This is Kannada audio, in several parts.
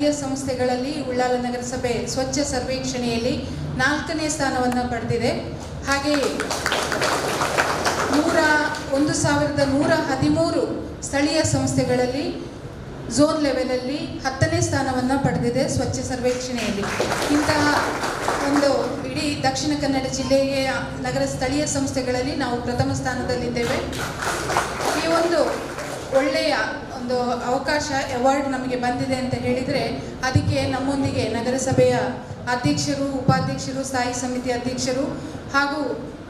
ಸ್ಥಳೀಯ ಸಂಸ್ಥೆಗಳಲ್ಲಿ ಉಳ್ಳಾಲ ನಗರಸಭೆ ಸ್ವಚ್ಛ ಸರ್ವೇಕ್ಷಣೆಯಲ್ಲಿ 4ನೇ ಸ್ಥಾನವನ್ನು ಪಡೆದಿದೆ. ಹಾಗೆಯೇ 1113 ಸ್ಥಳೀಯ ಸಂಸ್ಥೆಗಳಲ್ಲಿ ಝೋನ್ ಲೆವೆಲಲ್ಲಿ 10ನೇ ಸ್ಥಾನವನ್ನು ಪಡೆದಿದೆ ಸ್ವಚ್ಛ ಸರ್ವೇಕ್ಷಣೆಯಲ್ಲಿ. ಇಂತಹ ಒಂದು ಇಡೀ ದಕ್ಷಿಣ ಕನ್ನಡ ಜಿಲ್ಲೆಯ ನಗರ ಸ್ಥಳೀಯ ಸಂಸ್ಥೆಗಳಲ್ಲಿ ನಾವು ಪ್ರಥಮ ಸ್ಥಾನದಲ್ಲಿದ್ದೇವೆ. ಈ ಒಂದು ಒಳ್ಳೆಯ ಒಂದು ಅವಕಾಶ ಅವಾರ್ಡ್ ನಮಗೆ ಬಂದಿದೆ ಅಂತ ಹೇಳಿದರೆ ಅದಕ್ಕೆ ನಮ್ಮೊಂದಿಗೆ ನಗರಸಭೆಯ ಅಧ್ಯಕ್ಷರು, ಉಪಾಧ್ಯಕ್ಷರು, ಸ್ಥಾಯಿ ಸಮಿತಿ ಅಧ್ಯಕ್ಷರು ಹಾಗೂ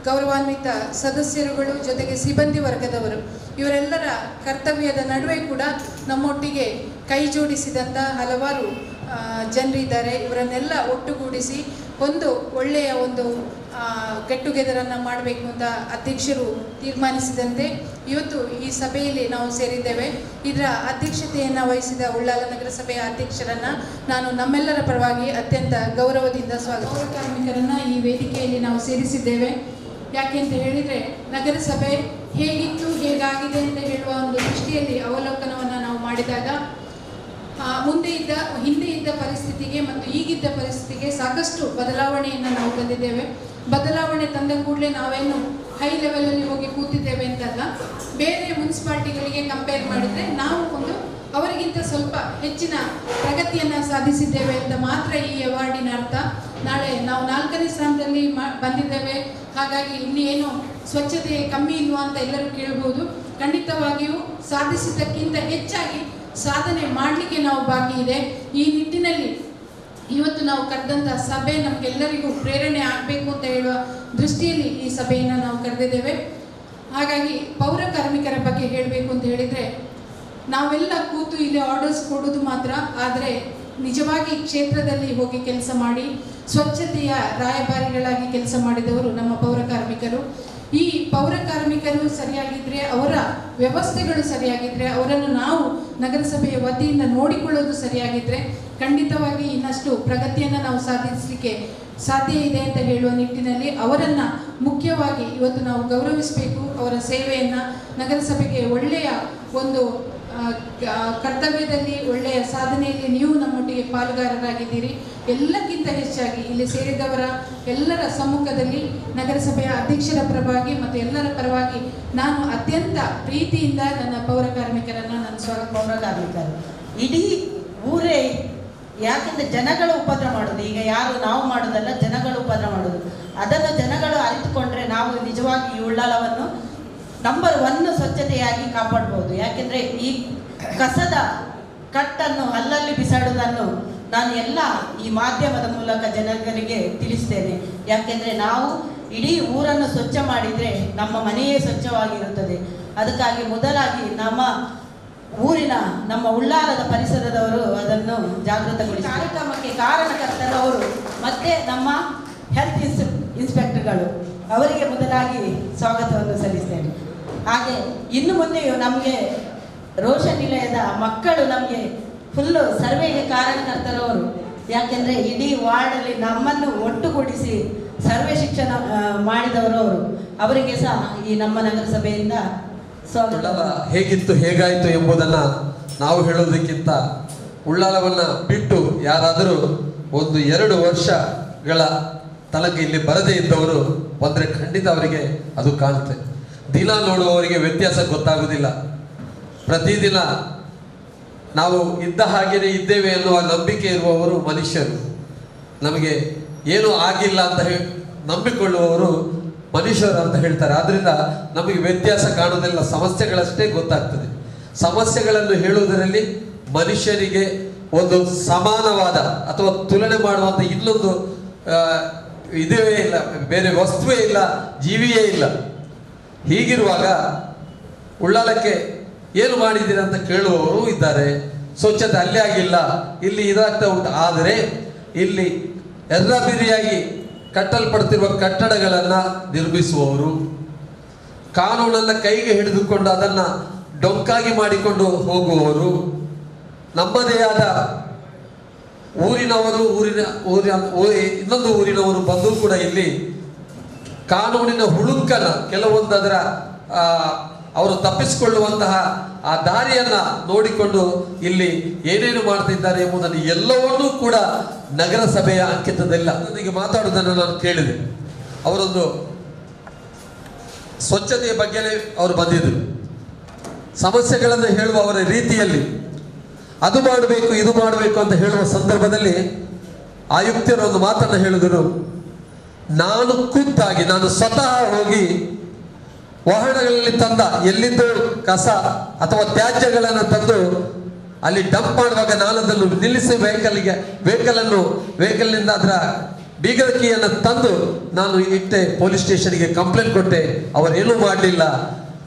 ಗೌರವಾನ್ವಿತ ಸದಸ್ಯರುಗಳು, ಜೊತೆಗೆ ಸಿಬ್ಬಂದಿ ವರ್ಗದವರು, ಇವರೆಲ್ಲರ ಕರ್ತವ್ಯದ ನಡುವೆ ಕೂಡ ನಮ್ಮೊಟ್ಟಿಗೆ ಕೈ ಜೋಡಿಸಿದಂಥ ಹಲವಾರು ಜನರಿದ್ದಾರೆ. ಇವರನ್ನೆಲ್ಲ ಒಟ್ಟುಗೂಡಿಸಿ ಒಂದು ಒಳ್ಳೆಯ ಒಂದು ಗೆಟ್ ಟುಗೆದರನ್ನು ಮಾಡಬೇಕು ಅಂತ ಅಧ್ಯಕ್ಷರು ತೀರ್ಮಾನಿಸಿದಂತೆ ಇವತ್ತು ಈ ಸಭೆಯಲ್ಲಿ ನಾವು ಸೇರಿದ್ದೇವೆ. ಇದರ ಅಧ್ಯಕ್ಷತೆಯನ್ನು ವಹಿಸಿದ ಉಳ್ಳಾಲ ನಗರಸಭೆಯ ಅಧ್ಯಕ್ಷರನ್ನು ನಾನು ನಮ್ಮೆಲ್ಲರ ಪರವಾಗಿ ಅತ್ಯಂತ ಗೌರವದಿಂದ ಸ್ವಾಗತ. ಕಾರ್ಮಿಕರನ್ನು ಈ ವೇದಿಕೆಯಲ್ಲಿ ನಾವು ಸೇರಿಸಿದ್ದೇವೆ. ಯಾಕೆ ಅಂತ ಹೇಳಿದರೆ ನಗರಸಭೆ ಹೇಗಿತ್ತು, ಹೇಗಾಗಿದೆ ಅಂತ ಹೇಳುವ ಒಂದು ದೃಷ್ಟಿಯಲ್ಲಿ ಅವಲೋಕನವನ್ನು ನಾವು ಮಾಡಿದಾಗ ಹಿಂದೆ ಇದ್ದ ಪರಿಸ್ಥಿತಿಗೆ ಮತ್ತು ಈಗಿದ್ದ ಪರಿಸ್ಥಿತಿಗೆ ಸಾಕಷ್ಟು ಬದಲಾವಣೆಯನ್ನು ನಾವು ತಂದಿದ್ದೇವೆ. ಬದಲಾವಣೆ ತಂದ ಕೂಡಲೇ ನಾವೇನು ಹೈ ಲೆವೆಲಲ್ಲಿ ಹೋಗಿ ಕೂತಿದ್ದೇವೆ ಅಂತಲ್ಲ, ಬೇರೆ ಮುನ್ಸಿಪಾಲ್ಟಿಗಳಿಗೆ ಕಂಪೇರ್ ಮಾಡಿದರೆ ನಾವು ಅವರಿಗಿಂತ ಸ್ವಲ್ಪ ಹೆಚ್ಚಿನ ಪ್ರಗತಿಯನ್ನು ಸಾಧಿಸಿದ್ದೇವೆ ಅಂತ ಮಾತ್ರ ಈ ಅವಾರ್ಡಿನ ಅರ್ಥ. ನಾಳೆ ನಾವು 4ನೇ ಸ್ಥಾನದಲ್ಲಿ ಬಂದಿದ್ದೇವೆ, ಹಾಗಾಗಿ ಇಲ್ಲಿ ಏನು ಸ್ವಚ್ಛತೆ ಕಮ್ಮಿ ಇಲ್ವಾ ಅಂತ ಎಲ್ಲರೂ ಕೇಳ್ಬೋದು. ಖಂಡಿತವಾಗಿಯೂ ಸಾಧಿಸಿದ್ದಕ್ಕಿಂತ ಹೆಚ್ಚಾಗಿ ಸಾಧನೆ ಮಾಡಲಿಕ್ಕೆ ನಾವು ಬಾಕಿ ಇದೆ. ಈ ನಿಟ್ಟಿನಲ್ಲಿ ಇವತ್ತು ನಾವು ಕರೆದಂಥ ಸಭೆ ನಮಗೆಲ್ಲರಿಗೂ ಪ್ರೇರಣೆ ಆಗಬೇಕು ಅಂತ ಹೇಳುವ ದೃಷ್ಟಿಯಲ್ಲಿ ಈ ಸಭೆಯನ್ನು ನಾವು ಕರೆದಿದ್ದೇವೆ. ಹಾಗಾಗಿ ಪೌರ ಕಾರ್ಮಿಕರ ಬಗ್ಗೆ ಹೇಳಬೇಕು ಅಂತ ಹೇಳಿದರೆ ನಾವೆಲ್ಲ ಕೂತು ಇಲ್ಲಿ ಆರ್ಡರ್ಸ್ ಕೊಡೋದು ಮಾತ್ರ, ಆದರೆ ನಿಜವಾಗಿ ಕ್ಷೇತ್ರದಲ್ಲಿ ಹೋಗಿ ಕೆಲಸ ಮಾಡಿ ಸ್ವಚ್ಛತೆಯ ರಾಯಭಾರಿಗಳಾಗಿ ಕೆಲಸ ಮಾಡಿದವರು ನಮ್ಮ ಪೌರ ಕಾರ್ಮಿಕರು. ಈ ಪೌರ ಕಾರ್ಮಿಕರು ಸರಿಯಾಗಿದ್ದರೆ, ಅವರ ವ್ಯವಸ್ಥೆಗಳು ಸರಿಯಾಗಿದ್ದರೆ, ಅವರನ್ನು ನಾವು ನಗರಸಭೆಯ ವತಿಯಿಂದ ನೋಡಿಕೊಳ್ಳೋದು ಸರಿಯಾಗಿದ್ದರೆ ಖಂಡಿತವಾಗಿ ಇನ್ನಷ್ಟು ಪ್ರಗತಿಯನ್ನು ನಾವು ಸಾಧಿಸಲಿಕ್ಕೆ ಸಾಧ್ಯ ಇದೆ ಅಂತ ಹೇಳುವ ನಿಟ್ಟಿನಲ್ಲಿ ಅವರನ್ನು ಮುಖ್ಯವಾಗಿ ಇವತ್ತು ನಾವು ಗೌರವಿಸಬೇಕು. ಅವರ ಸೇವೆಯನ್ನು, ನಗರಸಭೆಗೆ ಒಳ್ಳೆಯ ಒಂದು ಕರ್ತವ್ಯದಲ್ಲಿ, ಒಳ್ಳೆಯ ಸಾಧನೆಯಲ್ಲಿ ನೀವು ನಮ್ಮೊಟ್ಟಿಗೆ ಪಾಲುಗಾರರಾಗಿದ್ದೀರಿ. ಎಲ್ಲಕ್ಕಿಂತ ಹೆಚ್ಚಾಗಿ ಇಲ್ಲಿ ಸೇರಿದವರ ಎಲ್ಲರ ಸಮ್ಮುಖದಲ್ಲಿ ನಗರಸಭೆಯ ಅಧ್ಯಕ್ಷರ ಪರವಾಗಿ ಮತ್ತು ಎಲ್ಲರ ಪರವಾಗಿ ನಾನು ಅತ್ಯಂತ ಪ್ರೀತಿಯಿಂದ ನನ್ನ ಪೌರ ಕಾರ್ಮಿಕರನ್ನು ನನ್ನ ಸ್ವಾಗತ. ಪೌರ ಕಾರ್ಮಿಕರು ಇಡೀ ಊರೇ, ಯಾಕೆಂದರೆ ಜನಗಳು ಉಪದ್ರ ಮಾಡೋದು, ಈಗ ಯಾರು ನಾವು ಮಾಡೋದಲ್ಲ, ಜನಗಳು ಉಪದ್ರ ಮಾಡೋದು. ಅದನ್ನು ಜನಗಳು ಅರಿತುಕೊಂಡ್ರೆ ನಾವು ನಿಜವಾಗಿ ಈ ಉಳ್ಳಾಲವನ್ನು ನಂಬರ್ 1 ಸ್ವಚ್ಛತೆಯಾಗಿ ಕಾಪಾಡ್ಬೋದು. ಯಾಕೆಂದರೆ ಈ ಕಸದ ಕಟ್ಟನ್ನು ಅಲ್ಲಲ್ಲಿ ಬಿಸಾಡುವುದನ್ನು ನಾನು ಎಲ್ಲ ಈ ಮಾಧ್ಯಮದ ಮೂಲಕ ಜನರಿಗೆ ತಿಳಿಸ್ತೇನೆ. ಯಾಕೆಂದರೆ ನಾವು ಇಡೀ ಊರನ್ನು ಸ್ವಚ್ಛ ಮಾಡಿದರೆ ನಮ್ಮ ಮನೆಯೇ ಸ್ವಚ್ಛವಾಗಿರುತ್ತದೆ. ಅದಕ್ಕಾಗಿ ಮೊದಲಾಗಿ ನಮ್ಮ ಊರಿನ, ನಮ್ಮ ಉಳ್ಳಾಲದ ಪರಿಸರದವರು ಅದನ್ನು ಜಾಗೃತಗೊಳಿಸಿ ಕಾರ್ಯಕ್ರಮಕ್ಕೆ ಕಾರಣಕರ್ತರವರು ಮತ್ತು ನಮ್ಮ ಹೆಲ್ತ್ ಇನ್ಸ್ಪೆಕ್ಟರ್ಗಳು ಅವರಿಗೆ ಮೊದಲಾಗಿ ಸ್ವಾಗತವನ್ನು ಸಲ್ಲಿಸ್ತೇನೆ. ಹಾಗೆ ಇನ್ನು ಮುಂದೆಯೂ ನಮಗೆ ರೋಷನ್ ನಿಲಯದ ಮಕ್ಕಳು ನಮಗೆ ಫುಲ್ಲು ಸರ್ವೆಗೆ ಕಾರಣಕರ್ತರವರು. ಯಾಕೆಂದರೆ ಇಡೀ ವಾರ್ಡಲ್ಲಿ ನಮ್ಮನ್ನು ಒಟ್ಟುಗೂಡಿಸಿ ಸರ್ವೆ ಶಿಕ್ಷಣ ಮಾಡಿದವರು ಅವರು. ಅವರಿಗೆ ಸಹ ಈ ನಮ್ಮ ನಗರಸಭೆಯಿಂದ ಉಳ್ಳಾಲ ಹೇಗಿತ್ತು, ಹೇಗಾಯಿತು ಎಂಬುದನ್ನು ನಾವು ಹೇಳೋದಕ್ಕಿಂತ ಉಳ್ಳಾಲವನ್ನು ಬಿಟ್ಟು ಯಾರಾದರೂ 1-2 ವರ್ಷಗಳ ತನಕ ಇಲ್ಲಿ ಬರದೇ ಇದ್ದವರು ಬಂದರೆ ಖಂಡಿತ ಅವರಿಗೆ ಅದು ಕಾಣುತ್ತೆ. ದಿನ ನೋಡುವವರಿಗೆ ವ್ಯತ್ಯಾಸ ಗೊತ್ತಾಗುವುದಿಲ್ಲ. ಪ್ರತಿದಿನ ನಾವು ಇದ್ದ ಹಾಗೆಯೇ ಇದ್ದೇವೆ ಎನ್ನುವ ನಂಬಿಕೆ ಇರುವವರು ಮನುಷ್ಯರು. ನಮಗೆ ಏನೂ ಆಗಿಲ್ಲ ಅಂತ ನಂಬಿಕೊಳ್ಳುವವರು ಮನುಷ್ಯರು ಅಂತ ಹೇಳ್ತಾರೆ. ಆದ್ದರಿಂದ ನಮಗೆ ವ್ಯತ್ಯಾಸ ಕಾಣುವುದಿಲ್ಲ, ಸಮಸ್ಯೆಗಳಷ್ಟೇ ಗೊತ್ತಾಗ್ತದೆ. ಸಮಸ್ಯೆಗಳನ್ನು ಹೇಳುವುದರಲ್ಲಿ ಮನುಷ್ಯರಿಗೆ ಒಂದು ಸಮಾನವಾದ ಅಥವಾ ತುಲನೆ ಮಾಡುವಂಥ ಇನ್ನೊಂದು ಇದೇ ಇಲ್ಲ, ಬೇರೆ ವಸ್ತುವೇ ಇಲ್ಲ, ಜೀವಿಯೇ ಇಲ್ಲ. ಹೀಗಿರುವಾಗ ಉಳ್ಳಾಲಕ್ಕೆ ಏನು ಮಾಡಿದ್ದೀರಿ ಅಂತ ಕೇಳುವವರು ಇದ್ದಾರೆ. ಸ್ವಚ್ಛತೆ ಅಲ್ಲೇ ಆಗಿಲ್ಲ, ಇಲ್ಲಿ ಇದಾಗ್ತಾ ಉಂಟು. ಆದರೆ ಇಲ್ಲಿ ಎರ್ರಬಿರಿಯಾಗಿ ಕಟ್ಟಲ್ಪಡ್ತಿರುವ ಕಟ್ಟಡಗಳನ್ನು ನಿರ್ಮಿಸುವವರು, ಕಾನೂನನ್ನು ಕೈಗೆ ಹಿಡಿದುಕೊಂಡು ಅದನ್ನು ಡೊಂಕಾಗಿ ಮಾಡಿಕೊಂಡು ಹೋಗುವವರು, ನಮ್ಮದೇ ಆದ ಊರಿನವರು ಇನ್ನೊಂದು ಊರಿನವರು ಬಂದು ಕೂಡ ಇಲ್ಲಿ ಕಾನೂನಿನ ಹುಳುಕನ್ನು, ಕೆಲವೊಂದು ಅದರ ಅವರು ತಪ್ಪಿಸಿಕೊಳ್ಳುವಂತಹ ಆ ದಾರಿಯನ್ನ ನೋಡಿಕೊಂಡು ಇಲ್ಲಿ ಏನೇನು ಮಾಡ್ತಿದ್ದಾರೆ ಎಂಬುದನ್ನು ಎಲ್ಲವನ್ನೂ ಕೂಡ ನಗರಸಭೆಯ ಅಂಕಿತದಲ್ಲ. ನನಗೆ ಮಾತಾಡುವುದನ್ನು ನಾನು ಕೇಳಿದೆ. ಅವರೊಂದು ಸ್ವಚ್ಛತೆಯ ಬಗ್ಗೆನೇ ಅವರು ಬಂದಿದ್ದರು. ಸಮಸ್ಯೆಗಳನ್ನು ಹೇಳುವ ಅವರ ರೀತಿಯಲ್ಲಿ ಅದು ಮಾಡಬೇಕು ಇದು ಮಾಡಬೇಕು ಅಂತ ಹೇಳುವ ಸಂದರ್ಭದಲ್ಲಿ ಆಯುಕ್ತರು ಒಂದು ಮಾತನ್ನು ಹೇಳಿದರು. ನಾನು ಖುದ್ದಾಗಿ ನಾನು ಸ್ವತಃ ಹೋಗಿ ವಾಹನಗಳಲ್ಲಿ ತಂದ ಎಲ್ಲಿದ್ದು ಕಸ ಅಥವಾ ತ್ಯಾಜ್ಯಗಳನ್ನು ತಂದು ಅಲ್ಲಿ ಡಂಪ್ ಮಾಡುವಾಗ ನಾನು ಅದನ್ನು ನಿಲ್ಲಿಸಿ ವೆಹಿಕಲ್ನಿಂದ ಅದರ ಬೀಗದ ಕೀಯನ್ನು ತಂದು ನಾನು ಇಟ್ಟೆ, ಪೊಲೀಸ್ ಸ್ಟೇಷನ್ಗೆ ಕಂಪ್ಲೇಂಟ್ ಕೊಟ್ಟೆ. ಅವರೇನೂ ಮಾಡಲಿಲ್ಲ.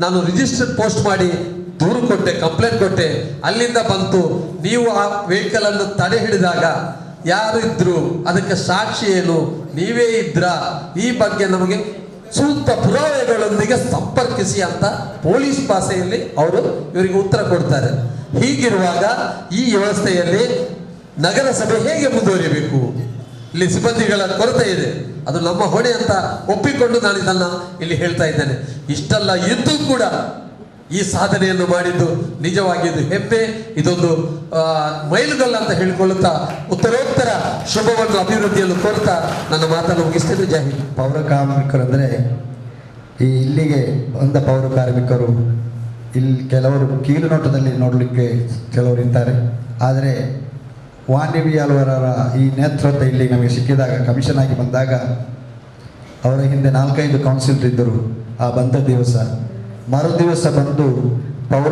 ನಾನು ರಿಜಿಸ್ಟರ್ ಪೋಸ್ಟ್ ಮಾಡಿ ದೂರು ಕೊಟ್ಟೆ, ಕಂಪ್ಲೇಂಟ್ ಕೊಟ್ಟೆ. ಅಲ್ಲಿಂದ ಬಂತು, ನೀವು ಆ ವೆಹಿಕಲ್ ಅನ್ನು ತಡೆ ಹಿಡಿದಾಗ ಯಾರು ಇದ್ರು, ಅದಕ್ಕೆ ಸಾಕ್ಷಿ ಏನು, ನೀವೇ ಇದ್ರ, ಈ ಬಗ್ಗೆ ನಮಗೆ ಸೂಕ್ತ ಪುರಾವೆಗಳೊಂದಿಗೆ ಸಂಪರ್ಕಿಸಿ ಅಂತ ಪೊಲೀಸ್ ಭಾಷೆಯಲ್ಲಿ ಅವರು ಇವರಿಗೆ ಉತ್ತರ ಕೊಡ್ತಾರೆ. ಹೀಗಿರುವಾಗ ಈ ವ್ಯವಸ್ಥೆಯಲ್ಲಿ ನಗರಸಭೆ ಹೇಗೆ ಮುಂದುವರಿಯಬೇಕು? ಇಲ್ಲಿ ಸಿಬ್ಬಂದಿಗಳ ಕೊರತೆ ಇದೆ, ಅದು ನಮ್ಮ ಹೊಣೆ ಅಂತ ಒಪ್ಪಿಕೊಂಡು ನಾನು ಇದನ್ನ ಇಲ್ಲಿ ಹೇಳ್ತಾ ಇದ್ದೇನೆ. ಇಷ್ಟೆಲ್ಲ ಇದ್ದು ಕೂಡ ಈ ಸಾಧನೆಯನ್ನು ಮಾಡಿದ್ದು ನಿಜವಾಗಿ ಇದು ಹೆಮ್ಮೆ, ಇದೊಂದು ಮೈಲುಗಲ್ಲು ಅಂತ ಹೇಳಿಕೊಳ್ಳುತ್ತಾ ಉತ್ತರೋತ್ತರ ಶುಭವನ್ನು ಅಭಿವೃದ್ಧಿಯನ್ನು ಕೋರುತ್ತಾ ನನ್ನ ಮಾತನ್ನು ಮುಗಿಸ್ತೇನೆ. ಜೈ ಹಿಂದ್. ಪೌರ ಕಾರ್ಮಿಕರು ಅಂದರೆ ಈ ಇಲ್ಲಿಗೆ ಬಂದ ಪೌರ ಕಾರ್ಮಿಕರು ಇಲ್ಲಿ ಕೆಲವರು ಕೀಲು ನೋಟದಲ್ಲಿ ನೋಡಲಿಕ್ಕೆ ಕೆಲವರು ಇದ್ದಾರೆ. ಆದರೆ ವಾಣಿವಿಯಾಲ್ವರ ಈ ನೇತೃತ್ವ ಇಲ್ಲಿ ನಮಗೆ ಸಿಕ್ಕಿದಾಗ, ಕಮಿಷನ್ ಆಗಿ ಬಂದಾಗ ಅವರ ಹಿಂದೆ 4-5 ಕೌನ್ಸಿಲರ್ ಇದ್ದರು. ಆ ಬಂದ ದಿವಸ ಮರುದಿವಸ ಬಂದು ಪೌರ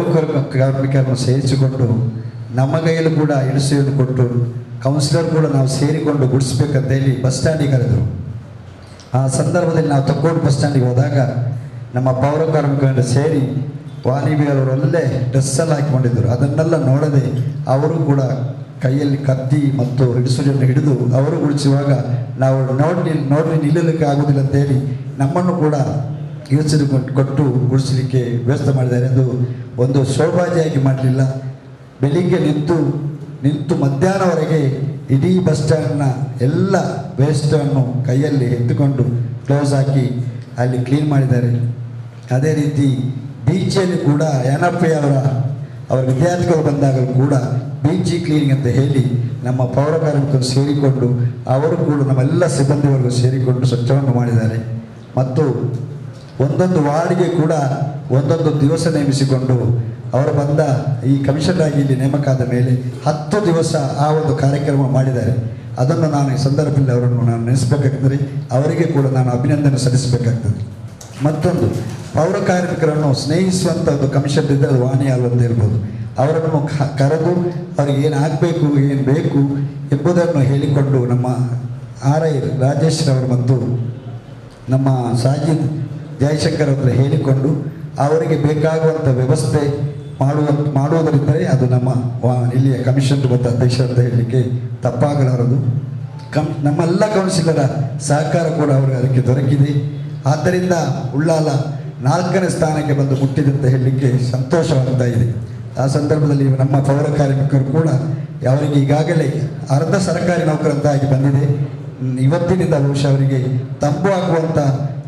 ಕಾರ್ಮಿಕರನ್ನು ಸೇರಿಸಿಕೊಂಡು ನಮ್ಮ ಕೈಯಲ್ಲಿ ಕೂಡ ಇಳಿಸಿಯನ್ನು ಕೊಟ್ಟು ಕೌನ್ಸಿಲರ್ ಕೂಡ ನಾವು ಸೇರಿಕೊಂಡು ಗುಡಿಸ್ಬೇಕಂತ ಹೇಳಿ ಬಸ್ ಸ್ಟ್ಯಾಂಡಿಗೆ ಕರೆದರು. ಆ ಸಂದರ್ಭದಲ್ಲಿ ನಾವು ತಕ್ಕೊಂಡು ಬಸ್ ಸ್ಟ್ಯಾಂಡಿಗೆ ಹೋದಾಗ ನಮ್ಮ ಪೌರ ಕಾರ್ಮಿಕರನ್ನು ಸೇರಿ ವಾಣಿವಿಯವರು ಒಳ್ಳೆ ಡ್ರೆಸ್ಸೆಲ್ಲ ಹಾಕಿಕೊಂಡಿದ್ದರು. ಅದನ್ನೆಲ್ಲ ನೋಡದೆ ಅವರು ಕೂಡ ಕೈಯಲ್ಲಿ ಕತ್ತಿ ಮತ್ತು ಹಿಡಿಸುವುದನ್ನು ಹಿಡಿದು ಅವರು ಗುಡಿಸುವಾಗ ನಾವು ನೋಡಿ ನಿಲ್ಲಲಿಕ್ಕೆ ಆಗುವುದಿಲ್ಲ ಅಂತೇಳಿ ನಮ್ಮನ್ನು ಕೂಡ ಇಳಿಸಿದು ಕೊಟ್ಟು ಗುಡಿಸಲಿಕ್ಕೆ ವ್ಯವಸ್ಥೆ ಮಾಡಿದ್ದಾರೆ. ಅದು ಒಂದು ಶೋಭಾಜಿಯಾಗಿ ಮಾಡಲಿಲ್ಲ. ಬೆಳಿಗ್ಗೆ ನಿಂತು ಮಧ್ಯಾಹ್ನವರೆಗೆ ಇಡೀ ಬಸ್ ಸ್ಟ್ಯಾಂಡ್ನ ಎಲ್ಲ ವೇಸ್ಟನ್ನು ಕೈಯಲ್ಲಿ ಎತ್ತುಕೊಂಡು ಕ್ಲೋಸ್ ಹಾಕಿ ಅಲ್ಲಿ ಕ್ಲೀನ್ ಮಾಡಿದ್ದಾರೆ. ಅದೇ ರೀತಿ ಬೀಚಲ್ಲಿ ಕೂಡ ಎನ್ಎಫ್ಐ ಅವರ ವಿದ್ಯಾರ್ಥಿಗಳು ಬಂದಾಗಲೂ ಕೂಡ ಬೀಚಿ ಕ್ಲೀನಿಂಗ್ ಅಂತ ಹೇಳಿ ನಮ್ಮ ಪೌರ ಕಾರ್ಮಿಕರು ಸೇರಿಕೊಂಡು ಅವರು ಕೂಡ ನಮ್ಮೆಲ್ಲ ಸಿಬ್ಬಂದಿವರೆಗೂ ಸೇರಿಕೊಂಡು ಸ್ವಚ್ಛವನ್ನು ಮಾಡಿದ್ದಾರೆ. ಮತ್ತು ಒಂದೊಂದು ವಾರ್ಡ್ಗೆ ಕೂಡ ಒಂದೊಂದು ದಿವಸ ನೇಮಿಸಿಕೊಂಡು ಅವರು ಬಂದ ಈ ಕಮಿಷನರ್ ಆಗಿ ಇಲ್ಲಿ ನೇಮಕ ಆದ ಮೇಲೆ 10 ದಿವಸ ಆ ಒಂದು ಕಾರ್ಯಕ್ರಮ ಮಾಡಿದ್ದಾರೆ. ಅದನ್ನು ನಾನು ಈ ಸಂದರ್ಭದಲ್ಲಿ ಅವರನ್ನು ನಾನು ನೆನೆಸಬೇಕಾಗ್ತದೆ, ಅವರಿಗೆ ಕೂಡ ನಾನು ಅಭಿನಂದನೆ ಸಲ್ಲಿಸಬೇಕಾಗ್ತದೆ. ಮತ್ತೊಂದು ಪೌರ ಕಾರ್ಮಿಕರನ್ನು ಸ್ನೇಹಿಸುವಂಥ ಒಂದು ಕಮಿಷನ್ ಇದ್ದರೆ ಅದು ವಾಣಿಯಾಲ್ ಅಂತ ಹೇಳ್ಬೋದು. ಅವರನ್ನು ಕರೆದು ಅವರಿಗೆ ಏನು ಆಗಬೇಕು, ಏನು ಬೇಕು ಎಂಬುದನ್ನು ಹೇಳಿಕೊಂಡು ನಮ್ಮ RI ರಾಜೇಶ್ ಅವರು ಮತ್ತು ನಮ್ಮ ಸಾಜಿದ್ ಜಯಶಂಕರ್ ಅವರ ಹೇಳಿಕೊಂಡು ಅವರಿಗೆ ಬೇಕಾಗುವಂಥ ವ್ಯವಸ್ಥೆ ಮಾಡುವುದರಿಂದಲೇ ಅದು ನಮ್ಮ ಇಲ್ಲಿಯ ಕಮಿಷನ್ ಮತ್ತು ಅಧ್ಯಕ್ಷ ಅಂತ ಹೇಳಲಿಕ್ಕೆ ತಪ್ಪಾಗಲಾರದು. ನಮ್ಮೆಲ್ಲ ಕೌನ್ಸಿಲರ ಸಹಕಾರ ಕೂಡ ಅವರಿಗೆ ಅದಕ್ಕೆ ದೊರಕಿದೆ. ಆದ್ದರಿಂದ ಉಳ್ಳಾಲ 4ನೇ ಸ್ಥಾನಕ್ಕೆ ಬಂದು ಮುಟ್ಟಿದೆ ಅಂತ ಹೇಳಲಿಕ್ಕೆ ಸಂತೋಷವಾಗ್ತಾ ಇದೆ. ಆ ಸಂದರ್ಭದಲ್ಲಿ ನಮ್ಮ ಪೌರ ಕಾರ್ಮಿಕರು ಕೂಡ ಅವರಿಗೆ ಈಗಾಗಲೇ ಅರ್ಧ ಸರ್ಕಾರಿ ನೌಕರಂತಾಗಿ ಬಂದಿದೆ. ಇವತ್ತಿನಿಂದ ಬಹುಶಃ ಅವರಿಗೆ ತಂಬು ಹಾಕುವಂಥ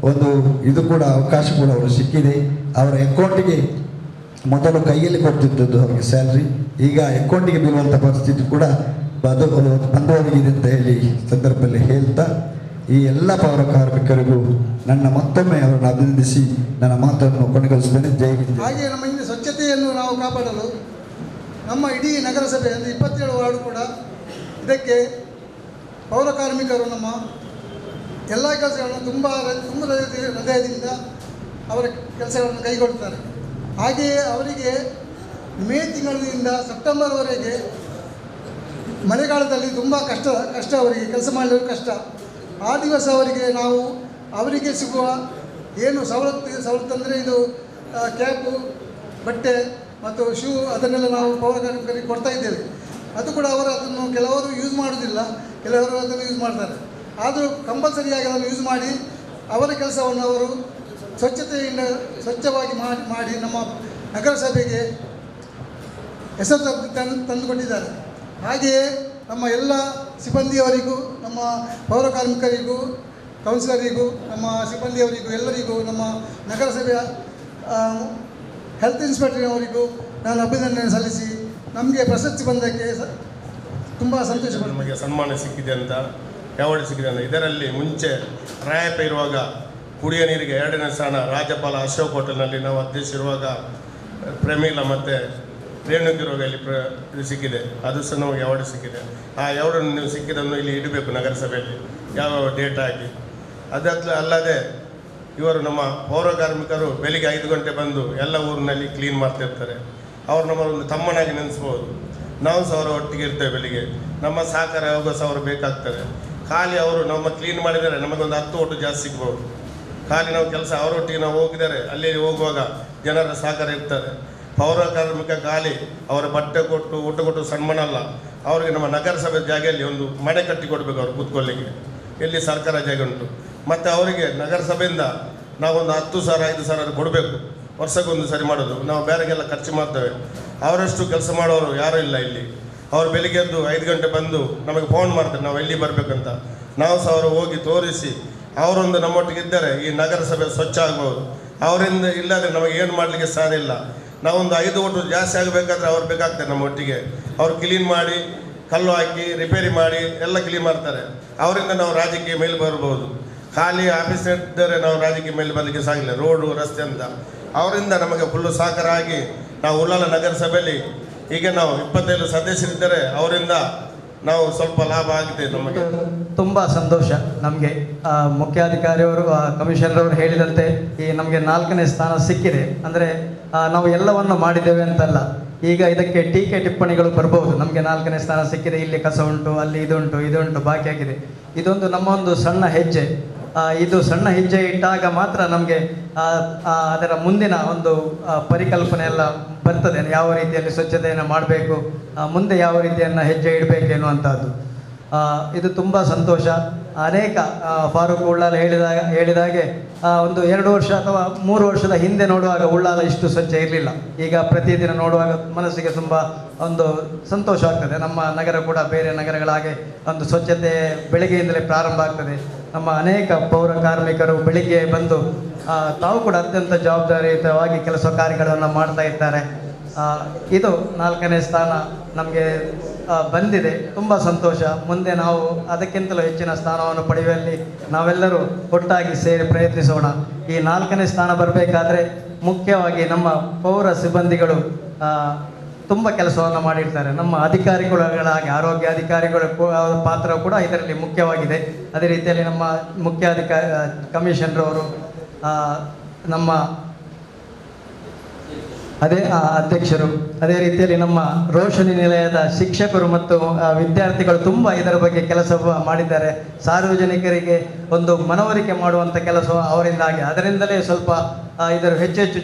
ಒಂದು ಇದು ಕೂಡ ಅವಕಾಶ ಕೂಡ ಅವರು ಸಿಕ್ಕಿದೆ. ಅವರ ಅಕೌಂಟಿಗೆ ಮೊದಲು ಕೈಯಲ್ಲಿ ಕೊಡ್ತಿದ್ದದ್ದು ಅವರಿಗೆ ಸ್ಯಾಲ್ರಿ, ಈಗ ಅಕೌಂಟಿಗೆ ಬೀಳುವಂಥ ಪರಿಸ್ಥಿತಿ ಕೂಡ ಬಂದವರಿಗಿದೆ ಅಂತ ಹೇಳಿ ಸಂದರ್ಭದಲ್ಲಿ ಹೇಳ್ತಾ ಈ ಎಲ್ಲ ಪೌರ ಕಾರ್ಮಿಕರಿಗೂ ನನ್ನ ಮತ್ತೊಮ್ಮೆ ಅವರನ್ನು ಅಭಿನಂದಿಸಿ ನನ್ನ ಮಾತನ್ನು ಕೊನೆಗೊಳಿಸುತ್ತೇನೆ. ಜೈ ಹಿಂದ್. ಹಾಗೆ ನಮ್ಮ ಹಿಂದೆ ಸ್ವಚ್ಛತೆಯನ್ನು ನಾವು ಕಾಪಾಡಲು ನಮ್ಮ ಇಡೀ ನಗರಸಭೆ ಅಂದರೆ 27 ವಾರ್ಡು ಕೂಡ ಇದಕ್ಕೆ ಪೌರ ಕಾರ್ಮಿಕರು ನಮ್ಮ ಎಲ್ಲ ಕೆಲಸಗಳನ್ನು ತುಂಬ ಹೃದಯದಿಂದ ಅವರ ಕೆಲಸಗಳನ್ನು ಕೈಗೊಳ್ಳುತ್ತಾರೆ. ಹಾಗೆಯೇ ಅವರಿಗೆ ಮೇ ತಿಂಗಳಿನಿಂದ ಸೆಪ್ಟೆಂಬರ್ವರೆಗೆ ಮಳೆಗಾಲದಲ್ಲಿ ತುಂಬ ಕಷ್ಟ ಅವರಿಗೆ ಕೆಲಸ ಮಾಡಲು ಕಷ್ಟ. ಆ ದಿವಸ ಅವರಿಗೆ ಸಿಗುವ ಏನು ಸವಲತ್ತು ಅಂದರೆ ಇದು ಕ್ಯಾಪು, ಬಟ್ಟೆ ಮತ್ತು ಶೂ ಅದನ್ನೆಲ್ಲ ನಾವು ಪೌರ ಕಾರ್ಮಿಕರಿಗೆ ಕೊಡ್ತಾ ಇದ್ದೇವೆ. ಅದು ಕೂಡ ಅದನ್ನು ಕೆಲವರು ಯೂಸ್ ಮಾಡೋದಿಲ್ಲ, ಕೆಲವರು ಅದನ್ನು ಯೂಸ್ ಮಾಡ್ತಾರೆ. ಆದರೂ ಕಂಪಲ್ಸರಿಯಾಗಿ ಅದನ್ನು ಯೂಸ್ ಮಾಡಿ ಅವರ ಕೆಲಸವನ್ನು ಅವರು ಸ್ವಚ್ಛವಾಗಿ ಮಾಡಿ ನಮ್ಮ ನಗರಸಭೆಗೆ ಹೆಸರು ತಂದುಕೊಟ್ಟಿದ್ದಾರೆ. ಹಾಗೆಯೇ ನಮ್ಮ ಎಲ್ಲ ಸಿಬ್ಬಂದಿಯವರಿಗೂ, ನಮ್ಮ ಪೌರ ಕಾರ್ಮಿಕರಿಗೂ, ಕೌನ್ಸಿಲರಿಗೂ, ನಮ್ಮ ಸಿಬ್ಬಂದಿಯವರಿಗೂ ಎಲ್ಲರಿಗೂ ನಮ್ಮ ನಗರಸಭೆಯ ಹೆಲ್ತ್ ಇನ್ಸ್ಪೆಕ್ಟರ್ನವರಿಗೂ ನಾನು ಅಭಿನಂದನೆ ಸಲ್ಲಿಸಿ ನಮಗೆ ಪ್ರಶಸ್ತಿ ಬಂದಕ್ಕೆ ತುಂಬ ಸಂತೋಷ. ನಮಗೆ ಸನ್ಮಾನ ಸಿಕ್ಕಿದೆ ಅಂತ, ಅವಾರ್ಡ್ ಸಿಕ್ಕಿದೆ ಅಂತ. ಇದರಲ್ಲಿ ಮುಂಚೆ ರಾಯಪ್ಪ ಇರುವಾಗ ಕುಡಿಯ ನೀರಿಗೆ 2ನೇ ಸ್ಥಾನ ರಾಜ್ಯಪಾಲ ಅಶೋಕ್ ಹೋಟೆಲ್ನಲ್ಲಿ ನಾವು ಅಧ್ಯಕ್ಷರಿರುವಾಗ ಪ್ರೇಮಿಲ ಮತ್ತು ರೇಣುಗಿರುವಾಗ ಇಲ್ಲಿ ಇದು ಸಿಕ್ಕಿದೆ. ಅದು ಸಹ ನಮಗೆ ಅವಾರ್ಡ್ ಸಿಕ್ಕಿದೆ. ಆ ಅವಾರ್ಡನ್ನು ನೀವು ಸಿಕ್ಕಿದ್ದನ್ನು ಇಲ್ಲಿ ಇಡಬೇಕು ನಗರಸಭೆಯಲ್ಲಿ ಯಾವ ಡೇಟ್ ಹಾಕಿ. ಅಲ್ಲದೆ ಇವರು ನಮ್ಮ ಪೌರ ಕಾರ್ಮಿಕರು ಬೆಳಿಗ್ಗೆ 5 ಗಂಟೆ ಬಂದು ಎಲ್ಲ ಊರಿನಲ್ಲಿ ಕ್ಲೀನ್ ಮಾಡ್ತಿರ್ತಾರೆ. ಅವರು ನಮ್ಮ ಒಂದು ತಮ್ಮನಾಗಿ ನೆನೆಸ್ಬೋದು. ನಾವು ಸಹ ಅವರ ಒಟ್ಟಿಗೆ ಇರ್ತೇವೆ. ಬೆಳಿಗ್ಗೆ ನಮ್ಮ ಸಹಕಾರ ಯೋಗ ಸಹ ಅವರು ಬೇಕಾಗ್ತದೆ. ಖಾಲಿ ಅವರು ನಮ್ಮ ಕ್ಲೀನ್ ಮಾಡಿದರೆ ನಮಗೊಂದು 10 ಓಟು ಜಾಸ್ತಿ ಸಿಗ್ಬೋದು. ಖಾಲಿ ನಾವು ಕೆಲಸ ಅವರೊಟ್ಟಿಗೆ ನಾವು ಹೋಗಿದ್ದಾರೆ, ಅಲ್ಲಿ ಹೋಗುವಾಗ ಜನರ ಸಹಕಾರ ಇರ್ತಾರೆ. ಪೌರ ಕಾರ್ಮಿಕ ಖಾಲಿ ಅವರ ಬಟ್ಟೆ ಕೊಟ್ಟು ಊಟ ಕೊಟ್ಟು ಸನ್ಮಾನ ಅಲ್ಲ, ಅವರಿಗೆ ನಮ್ಮ ನಗರಸಭೆ ಜಾಗೆಯಲ್ಲಿ ಒಂದು ಮನೆ ಕಟ್ಟಿ ಕೊಡಬೇಕು ಅವರು ಕೂತ್ಕೊಳ್ಳಿಕ್ಕೆ. ಎಲ್ಲಿ ಸರ್ಕಾರ ಜಾಗ ಉಂಟು. ಮತ್ತು ಅವರಿಗೆ ನಗರಸಭೆಯಿಂದ ನಾವೊಂದು 10,000 5,000 ಕೊಡಬೇಕು. ವರ್ಷಕ್ಕೊಂದು ಸರಿ ಮಾಡೋದು. ನಾವು ಬೇರೆಗೆಲ್ಲ ಖರ್ಚು ಮಾಡ್ತೇವೆ. ಅವರಷ್ಟು ಕೆಲಸ ಮಾಡೋರು ಯಾರೂ ಇಲ್ಲ ಇಲ್ಲಿ. ಅವರು ಬೆಳಿಗ್ಗೆ ಎದ್ದು 5 ಗಂಟೆ ಬಂದು ನಮಗೆ ಫೋನ್ ಮಾಡ್ತಾರೆ ನಾವು ಎಲ್ಲಿ ಬರಬೇಕಂತ. ನಾವು ಸಹ ಅವರು ಹೋಗಿ ತೋರಿಸಿ ಅವರೊಂದು ನಮ್ಮೊಟ್ಟಿಗೆ ಇದ್ದರೆ ಈ ನಗರಸಭೆ ಸ್ವಚ್ಛ ಆಗ್ಬೋದು. ಅವರಿಂದ ಇಲ್ಲದೆ ನಮಗೆ ಏನು ಮಾಡಲಿಕ್ಕೆ ಸಾಧ್ಯ ಇಲ್ಲ. ನಾವೊಂದು 5 ಓಟು ಜಾಸ್ತಿ ಆಗಬೇಕಾದ್ರೆ ಅವ್ರು ಬೇಕಾಗ್ತಾರೆ ನಮ್ಮ ಒಟ್ಟಿಗೆ. ಅವ್ರು ಕ್ಲೀನ್ ಮಾಡಿ ಕಲ್ಲು ಹಾಕಿ ರಿಪೇರಿ ಮಾಡಿ ಎಲ್ಲ ಕ್ಲೀನ್ ಮಾಡ್ತಾರೆ. ಅವರಿಂದ ನಾವು ರಾಜಕೀಯ ಮೇಲೆ ಬರ್ಬೋದು. ಖಾಲಿ ಆಫೀಸ್ ಇದ್ದರೆ ನಾವು ರಾಜಕೀಯ ಮೇಲೆ ಬರಲಿಕ್ಕೆ ಸಾಗಿಲ್ಲ. ರೋಡು ರಸ್ತೆ ಅಂತ ಅವರಿಂದ ನಮಗೆ ಫುಲ್ಲು ಸಹಕಾರ ಆಗಿ ನಾವು ಉಳ್ಳಾಲ ನಗರಸಭೆಯಲ್ಲಿ ಈಗ ನಾವು 25 ಸದಸ್ಯರಿದ್ದರೆ ಅವರಿಂದ ನಾವು ಸ್ವಲ್ಪ ಲಾಭ ಆಗಿದೆ. ನಮಗೆ ತುಂಬ ಸಂತೋಷ. ನಮಗೆ ಮುಖ್ಯಾಧಿಕಾರಿಯವರು ಕಮಿಷನರ್ ಅವರು ಹೇಳಿದಂತೆ ಈ ನಮಗೆ 4ನೇ ಸ್ಥಾನ ಸಿಕ್ಕಿದೆ. ಅಂದರೆ ನಾವು ಎಲ್ಲವನ್ನು ಮಾಡಿದ್ದೇವೆ ಅಂತಲ್ಲ. ಈಗ ಇದಕ್ಕೆ ಟೀಕೆ ಟಿಪ್ಪಣಿಗಳು ಬರಬಹುದು. ನಮಗೆ 4ನೇ ಸ್ಥಾನ ಸಿಕ್ಕಿದೆ, ಇಲ್ಲಿ ಕಸ ಉಂಟು, ಅಲ್ಲಿ ಇದುಂಟು ಬಾಕಿ ಆಗಿದೆ. ಇದೊಂದು ನಮ್ಮ ಒಂದು ಸಣ್ಣ ಹೆಜ್ಜೆ. ಇದು ಸಣ್ಣ ಹೆಜ್ಜೆ ಇಟ್ಟಾಗ ಮಾತ್ರ ನಮಗೆ ಅದರ ಮುಂದಿನ ಒಂದು ಪರಿಕಲ್ಪನೆ ಎಲ್ಲ ಬರ್ತದೆ. ಯಾವ ರೀತಿಯಲ್ಲಿ ಸ್ವಚ್ಛತೆಯನ್ನು ಮಾಡಬೇಕು, ಮುಂದೆ ಯಾವ ರೀತಿಯನ್ನು ಹೆಜ್ಜೆ ಇಡಬೇಕು ಎನ್ನುವಂಥದ್ದು. ಇದು ತುಂಬ ಸಂತೋಷ. ಅನೇಕ ಫಾರೂಕ್ ಉಳ್ಳಾಲ ಹೇಳಿದಾಗೆ ಒಂದು 2 ವರ್ಷ ಅಥವಾ 3 ವರ್ಷದ ಹಿಂದೆ ನೋಡುವಾಗ ಉಳ್ಳಾಲ ಇಷ್ಟು ಸ್ವಚ್ಛ ಇರಲಿಲ್ಲ. ಈಗ ಪ್ರತಿದಿನ ನೋಡುವಾಗ ಮನಸ್ಸಿಗೆ ತುಂಬ ಒಂದು ಸಂತೋಷ ಆಗ್ತದೆ. ನಮ್ಮ ನಗರ ಕೂಡ ಬೇರೆ ನಗರಗಳ ಹಾಗೆ ಒಂದು ಸ್ವಚ್ಛತೆ ಬೆಳಗ್ಗೆಯಿಂದಲೇ ಪ್ರಾರಂಭ ಆಗ್ತದೆ. ನಮ್ಮ ಅನೇಕ ಪೌರ ಕಾರ್ಮಿಕರು ಬೆಳಿಗ್ಗೆ ಬಂದು ತಾವು ಕೂಡ ಅತ್ಯಂತ ಜವಾಬ್ದಾರಿಯುತವಾಗಿ ಕೆಲಸ ಕಾರ್ಯಗಳನ್ನು ಮಾಡ್ತಾ ಇದ್ದಾರೆ. ಇದು 4ನೇ ಸ್ಥಾನ ನಮಗೆ ಬಂದಿದೆ. ತುಂಬ ಸಂತೋಷ. ಮುಂದೆ ನಾವು ಅದಕ್ಕಿಂತಲೂ ಹೆಚ್ಚಿನ ಸ್ಥಾನವನ್ನು ಪಡೆಯುವಲ್ಲಿ ನಾವೆಲ್ಲರೂ ಒಟ್ಟಾಗಿ ಸೇರಿ ಪ್ರಯತ್ನಿಸೋಣ. ಈ 4ನೇ ಸ್ಥಾನ ಬರಬೇಕಾದ್ರೆ ಮುಖ್ಯವಾಗಿ ನಮ್ಮ ಪೌರ ಸಿಬ್ಬಂದಿಗಳು ತುಂಬ ಕೆಲಸವನ್ನು ಮಾಡಿರ್ತಾರೆ. ನಮ್ಮ ಅಧಿಕಾರಿಗಳಾಗಿ ಆರೋಗ್ಯ ಅಧಿಕಾರಿಗಳ ಪಾತ್ರ ಕೂಡ ಇದರಲ್ಲಿ ಮುಖ್ಯವಾಗಿದೆ. ಅದೇ ರೀತಿಯಲ್ಲಿ ನಮ್ಮ ಕಮಿಷನರ್ ಅವರು, ನಮ್ಮ ಅಧ್ಯಕ್ಷರು, ಅದೇ ರೀತಿಯಲ್ಲಿ ನಮ್ಮ ರೋಶನಿ ನಿಲಯದ ಶಿಕ್ಷಕರು ಮತ್ತು ವಿದ್ಯಾರ್ಥಿಗಳು ತುಂಬ ಇದರ ಬಗ್ಗೆ ಕೆಲಸ ಮಾಡಿದ್ದಾರೆ. ಸಾರ್ವಜನಿಕರಿಗೆ ಒಂದು ಮನವರಿಕೆ ಮಾಡುವಂಥ ಕೆಲಸ ಅವರಿಂದಾಗಿ, ಅದರಿಂದಲೇ ಸ್ವಲ್ಪ ಇದರ ಹೆಚ್ಚು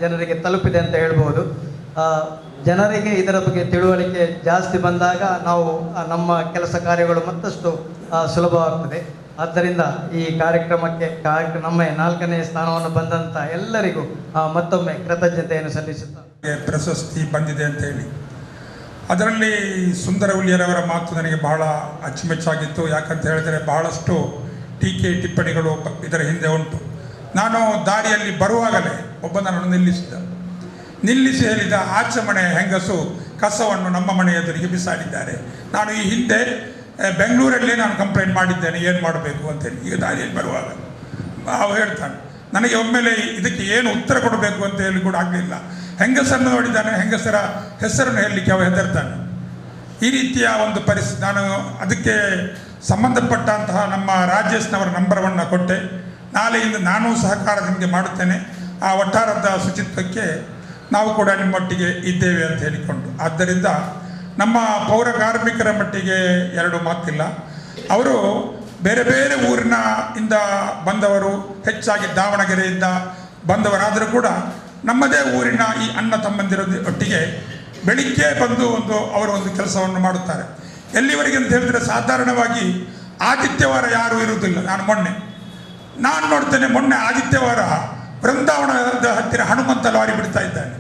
ಜನರಿಗೆ ತಲುಪಿದೆ ಅಂತ ಹೇಳ್ಬೋದು. ಜನರಿಗೆ ಇದರ ಬಗ್ಗೆ ತಿಳುವಳಿಕೆ ಜಾಸ್ತಿ ಬಂದಾಗ ನಾವು ನಮ್ಮ ಕೆಲಸ ಕಾರ್ಯಗಳು ಮತ್ತಷ್ಟು ಸುಲಭವಾಗ್ತದೆ. ಆದ್ದರಿಂದ ಈ ಕಾರ್ಯಕ್ರಮಕ್ಕೆ ನಮ್ಮ 4ನೇ ಸ್ಥಾನವನ್ನು ಬಂದಂಥ ಎಲ್ಲರಿಗೂ ಮತ್ತೊಮ್ಮೆ ಕೃತಜ್ಞತೆಯನ್ನು ಸಲ್ಲಿಸುತ್ತಾ ಪ್ರಶಸ್ತಿ ಬಂದಿದೆ ಅಂತ ಹೇಳಿ, ಅದರಲ್ಲಿ ಸುಂದರ ಹುಲಿಯರವರ ಮಾತು ನನಗೆ ಬಹಳ ಅಚ್ಚುಮೆಚ್ಚಾಗಿತ್ತು. ಯಾಕಂತ ಹೇಳಿದರೆ ಬಹಳಷ್ಟು ಟೀಕೆ ಟಿಪ್ಪಣಿಗಳು ಇದರ ಹಿಂದೆ ಉಂಟು. ನಾನು ದಾರಿಯಲ್ಲಿ ಬರುವಾಗಲೇ ಒಬ್ಬ ನನ್ನನ್ನು ನಿಲ್ಲಿಸಿ ಹೇಳಿದ, ಆಚೆ ಮನೆ ಹೆಂಗಸು ಕಸವನ್ನು ನಮ್ಮ ಮನೆ ಎದುರಿಗೆ ಬಿಸಾಡಿದ್ದಾರೆ. ನಾನು ಈ ಹಿಂದೆ ಬೆಂಗಳೂರಲ್ಲೇ ನಾನು ಕಂಪ್ಲೇಂಟ್ ಮಾಡಿದ್ದೇನೆ, ಏನು ಮಾಡಬೇಕು ಅಂತೇಳಿ. ಈಗ ದಾರಿಯಲ್ಲಿ ಬರುವಾಗ ಅವು ಹೇಳ್ತಾನೆ. ನನಗೆ ಒಮ್ಮೆಲೆ ಇದಕ್ಕೆ ಏನು ಉತ್ತರ ಕೊಡಬೇಕು ಅಂತ ಹೇಳಿ ಕೂಡ ಆಗಲಿಲ್ಲ. ಹೆಂಗಸರನ್ನು ನೋಡಿದ್ದಾನೆ, ಹೆಂಗಸರ ಹೆಸರನ್ನು ಹೇಳಲಿಕ್ಕೆ ಅವ ಹೆದರ್ತಾನೆ. ಈ ರೀತಿಯ ಒಂದು ಪರಿಸ್ಥಿತಿ. ನಾನು ಅದಕ್ಕೆ ಸಂಬಂಧಪಟ್ಟಂತಹ ನಮ್ಮ ರಾಜೇಶ್ನವರ ನಂಬರನ್ನು ಕೊಟ್ಟೆ. ನಾಳೆಯಿಂದ ನಾನು ಸಹಕಾರ ನಿಮಗೆ ಮಾಡುತ್ತೇನೆ. ಆ ವಠಾರದ ಶುಚಿತ್ವಕ್ಕೆ ನಾವು ಕೂಡ ನಿಮ್ಮೊಟ್ಟಿಗೆ ಇದ್ದೇವೆ ಅಂತ ಹೇಳಿಕೊಂಡು. ಆದ್ದರಿಂದ ನಮ್ಮ ಪೌರ ಕಾರ್ಮಿಕರ ಮಟ್ಟಿಗೆ 2 ಮಾತಿಲ್ಲ. ಅವರು ಬೇರೆ ಬೇರೆ ಊರಿನಿಂದ ಬಂದವರು, ಹೆಚ್ಚಾಗಿ ದಾವಣಗೆರೆಯಿಂದ ಬಂದವರಾದರೂ ಕೂಡ ನಮ್ಮದೇ ಊರಿನ ಈ ಅಣ್ಣ ತಮ್ಮಂದಿರ ಒಟ್ಟಿಗೆ ಬೆಳಿಗ್ಗೆ ಬಂದು ಒಂದು ಕೆಲಸವನ್ನು ಮಾಡುತ್ತಾರೆ. ಎಲ್ಲಿವರೆಗೆ ಅಂತ ಹೇಳಿದರೆ, ಸಾಧಾರಣವಾಗಿ ಆದಿತ್ಯವಾರ ಯಾರೂ ಇರುವುದಿಲ್ಲ. ನಾನು ನೋಡ್ತೇನೆ, ಮೊನ್ನೆ ಆದಿತ್ಯವಾರ ಬೃಂದಾವನದ ಹತ್ತಿರ ಹನುಮಂತ ಲಾರಿ ಬಿಡ್ತಾ ಇದ್ದಾನೆ.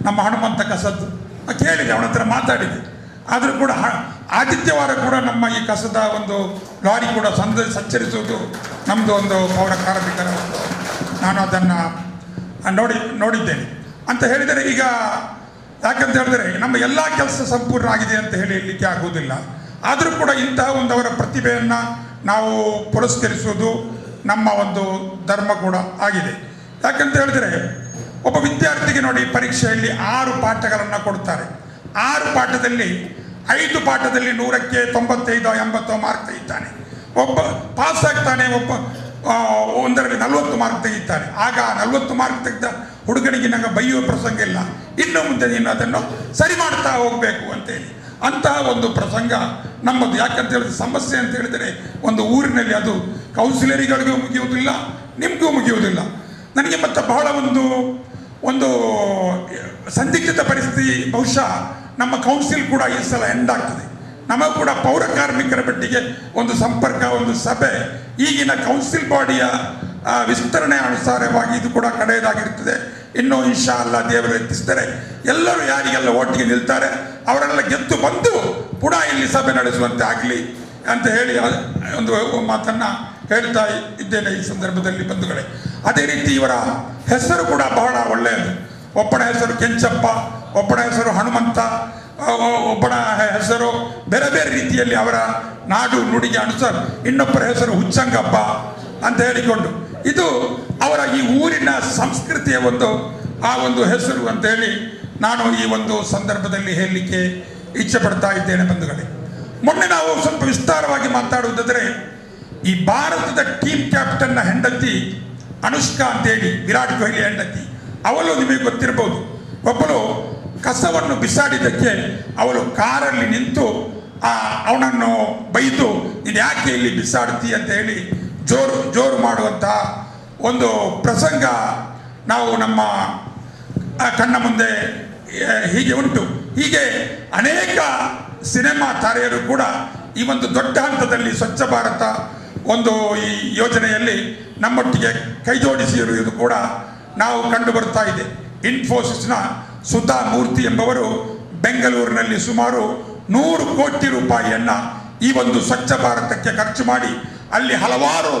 ನಮ್ಮ ಹನುಮಂತ ಕಸದ್ದು ಕೇಳಿದೆ, ಅವನ ಹತ್ರ ಮಾತಾಡಿದೆ. ಆದರೂ ಕೂಡ ಆದಿತ್ಯವಾರ ಕೂಡ ನಮ್ಮ ಈ ಕಸದ ಒಂದು ಲಾರಿ ಕೂಡ ಸಂಚರಿಸುವುದು ನಮ್ಮದು ಒಂದು ಪೌರ ಕಾರ್ಮಿಕರ ನಾನು ಅದನ್ನು ನೋಡಿದ್ದೇನೆ. ಅಂತ ಹೇಳಿದರೆ ಈಗ ಯಾಕಂತ ಹೇಳಿದರೆ ನಮ್ಮ ಎಲ್ಲ ಕೆಲಸ ಸಂಪೂರ್ಣ ಆಗಿದೆ ಅಂತ ಹೇಳಲಿಕ್ಕೆ ಆಗುವುದಿಲ್ಲ. ಆದರೂ ಕೂಡ ಇಂತಹ ಒಂದು ಅವರ ಪ್ರತಿಭೆಯನ್ನು ನಾವು ಪುರಸ್ಕರಿಸುವುದು ನಮ್ಮ ಒಂದು ಧರ್ಮ ಕೂಡ ಆಗಿದೆ. ಯಾಕಂತ ಹೇಳಿದರೆ ಒಬ್ಬ ವಿದ್ಯಾರ್ಥಿಗೆ ನೋಡಿ, ಪರೀಕ್ಷೆಯಲ್ಲಿ 6 ಪಾಠಗಳನ್ನು ಕೊಡ್ತಾರೆ. 6 ಪಾಠದಲ್ಲಿ 5 ಪಾಠದಲ್ಲಿ 100ಕ್ಕೆ 95 80 ಮಾರ್ಕ್ ತೆಗಿತಾನೆ. ಒಬ್ಬ ಪಾಸ್ ಆಗ್ತಾನೆ, ಒಬ್ಬ ಒಂದರಲ್ಲಿ 40 ಮಾರ್ಕ್ ತೆಗಿತಾನೆ. ಆಗ 40 ಮಾರ್ಕ್ ತೆಗೆದ ಹುಡುಗನಿಗೆ ನಂಗೆ ಬೈಯುವ ಪ್ರಸಂಗ ಇಲ್ಲ, ಇನ್ನು ಮುಂದೆ ನೀನು ಅದನ್ನು ಸರಿ ಮಾಡ್ತಾ ಹೋಗಬೇಕು ಅಂತೇಳಿ ಅಂತಹ ಒಂದು ಪ್ರಸಂಗ ನಮ್ಮದು. ಯಾಕಂತ ಹೇಳಿದ್ರೆ ಸಮಸ್ಯೆ ಅಂತ ಹೇಳಿದರೆ ಒಂದು ಊರಿನಲ್ಲಿ ಅದು ಕೌನ್ಸಿಲರಿಗಳಿಗೂ ಮುಗಿಯುವುದಿಲ್ಲ, ನಿಮಗೂ ಮುಗಿಯುವುದಿಲ್ಲ. ನನಗೆ ಮತ್ತೆ ಬಹಳ ಒಂದು ಸಂದಿಗ್ಧ ಪರಿಸ್ಥಿತಿ, ಬಹುಶಃ ನಮ್ಮ ಕೌನ್ಸಿಲ್ ಕೂಡ ಈ ಸಲ ಎಂಡ್ ಆಗ್ತದೆ. ನಮಗೂ ಕೂಡ ಪೌರ ಕಾರ್ಮಿಕರ ಮಟ್ಟಿಗೆ ಒಂದು ಸಂಪರ್ಕ, ಒಂದು ಸಭೆ ಈಗಿನ ಕೌನ್ಸಿಲ್ ಬಾಡಿಯ ವಿಸ್ತರಣೆ ಅನುಸಾರವಾಗಿ ಇದು ಕೂಡ ಕಡೆಯದಾಗಿರ್ತದೆ. ಇನ್ನೂ ಇನ್ಶಾ ಅಲ್ಲ ದೇವರು ಎತ್ತಿಸಿದರೆ ಎಲ್ಲರೂ ಯಾರಿಗೆಲ್ಲ ಒಟ್ಟಿಗೆ ನಿಲ್ತಾರೆ ಅವರೆಲ್ಲ ಗೆದ್ದು ಬಂದು ಪುನಃ ಇಲ್ಲಿ ಸಭೆ ನಡೆಸುವಂತೆ ಆಗಲಿ ಅಂತ ಹೇಳಿ ಒಂದು ಮಾತನ್ನು ಹೇಳ್ತಾ ಇದ್ದೇನೆ ಈ ಸಂದರ್ಭದಲ್ಲಿ ಬಂಧುಗಳೇ. ಅದೇ ರೀತಿ ಇವರ ಹೆಸರು ಕೂಡ ಬಹಳ ಒಳ್ಳೆಯದು. ಒಬ್ಬನ ಹೆಸರು ಕೆಂಚಪ್ಪ, ಒಬ್ಬನ ಹೆಸರು ಹನುಮಂತ, ಒಬ್ಬನ ಹೆಸರು ಬೇರೆ ಬೇರೆ ರೀತಿಯಲ್ಲಿ ಅವರ ನಾಡು ನುಡಿಗೆ ಅನುಸಾರ, ಇನ್ನೊಬ್ಬರ ಹೆಸರು ಹುಚ್ಚಂಗಪ್ಪ ಅಂತ ಹೇಳಿಕೊಂಡು ಇದು ಅವರ ಈ ಊರಿನ ಸಂಸ್ಕೃತಿಯ ಒಂದು ಹೆಸರು ಅಂತ ಹೇಳಿ ನಾನು ಈ ಒಂದು ಸಂದರ್ಭದಲ್ಲಿ ಹೇಳಲಿಕ್ಕೆ ಇಚ್ಛೆ ಪಡ್ತಾ ಇದ್ದೇನೆ ಬಂಧುಗಳೇ. ಮೊನ್ನೆ ನಾವು ಸ್ವಲ್ಪ ವಿಸ್ತಾರವಾಗಿ ಮಾತಾಡುವುದಾದರೆ, ಈ ಭಾರತದ ಟೀಮ್ ಕ್ಯಾಪ್ಟನ್ನ ಹೆಂಡತಿ ಅನುಷ್ಕಾ ಅಂತೇಳಿ, ವಿರಾಟ್ ಕೊಹ್ಲಿ ಹೆಂಡತಿ, ಅವಳು ನಿಮಗೆ ಗೊತ್ತಿರಬಹುದು. ಒಬ್ಬಳು ಕಸವನ್ನು ಬಿಸಾಡಿದ್ದಕ್ಕೆ ಅವಳು ಕಾರಲ್ಲಿ ನಿಂತು ಅವನನ್ನು ಬೈದು ನೀನು ಯಾಕೆ ಇಲ್ಲಿ ಬಿಸಾಡ್ತಿ ಅಂತ ಹೇಳಿ ಜೋರು ಮಾಡುವಂತಹ ಒಂದು ಪ್ರಸಂಗ ನಾವು ನಮ್ಮ ಕಣ್ಣ ಮುಂದೆ ಹೀಗೆ ಉಂಟು. ಹೀಗೆ ಅನೇಕ ಸಿನಿಮಾ ತಾರೆಯರು ಕೂಡ ಈ ಒಂದು ದೊಡ್ಡ ಹಂತದಲ್ಲಿ ಸ್ವಚ್ಛ ಭಾರತ ಒಂದು ಈ ಯೋಜನೆಯಲ್ಲಿ ನಮ್ಮೊಟ್ಟಿಗೆ ಕೈಜೋಡಿಸಿರುವುದು ಕೂಡ ನಾವು ಕಂಡು ಬರ್ತಾ ಇದೆ. ಇನ್ಫೋಸಿಸ್ನ ಸುಧಾ ಮೂರ್ತಿ ಎಂಬವರು ಬೆಂಗಳೂರಿನಲ್ಲಿ ಸುಮಾರು 100 ಕೋಟಿ ರೂಪಾಯಿಯನ್ನು ಈ ಒಂದು ಸ್ವಚ್ಛ ಭಾರತಕ್ಕೆ ಖರ್ಚು ಮಾಡಿ ಅಲ್ಲಿ ಹಲವಾರು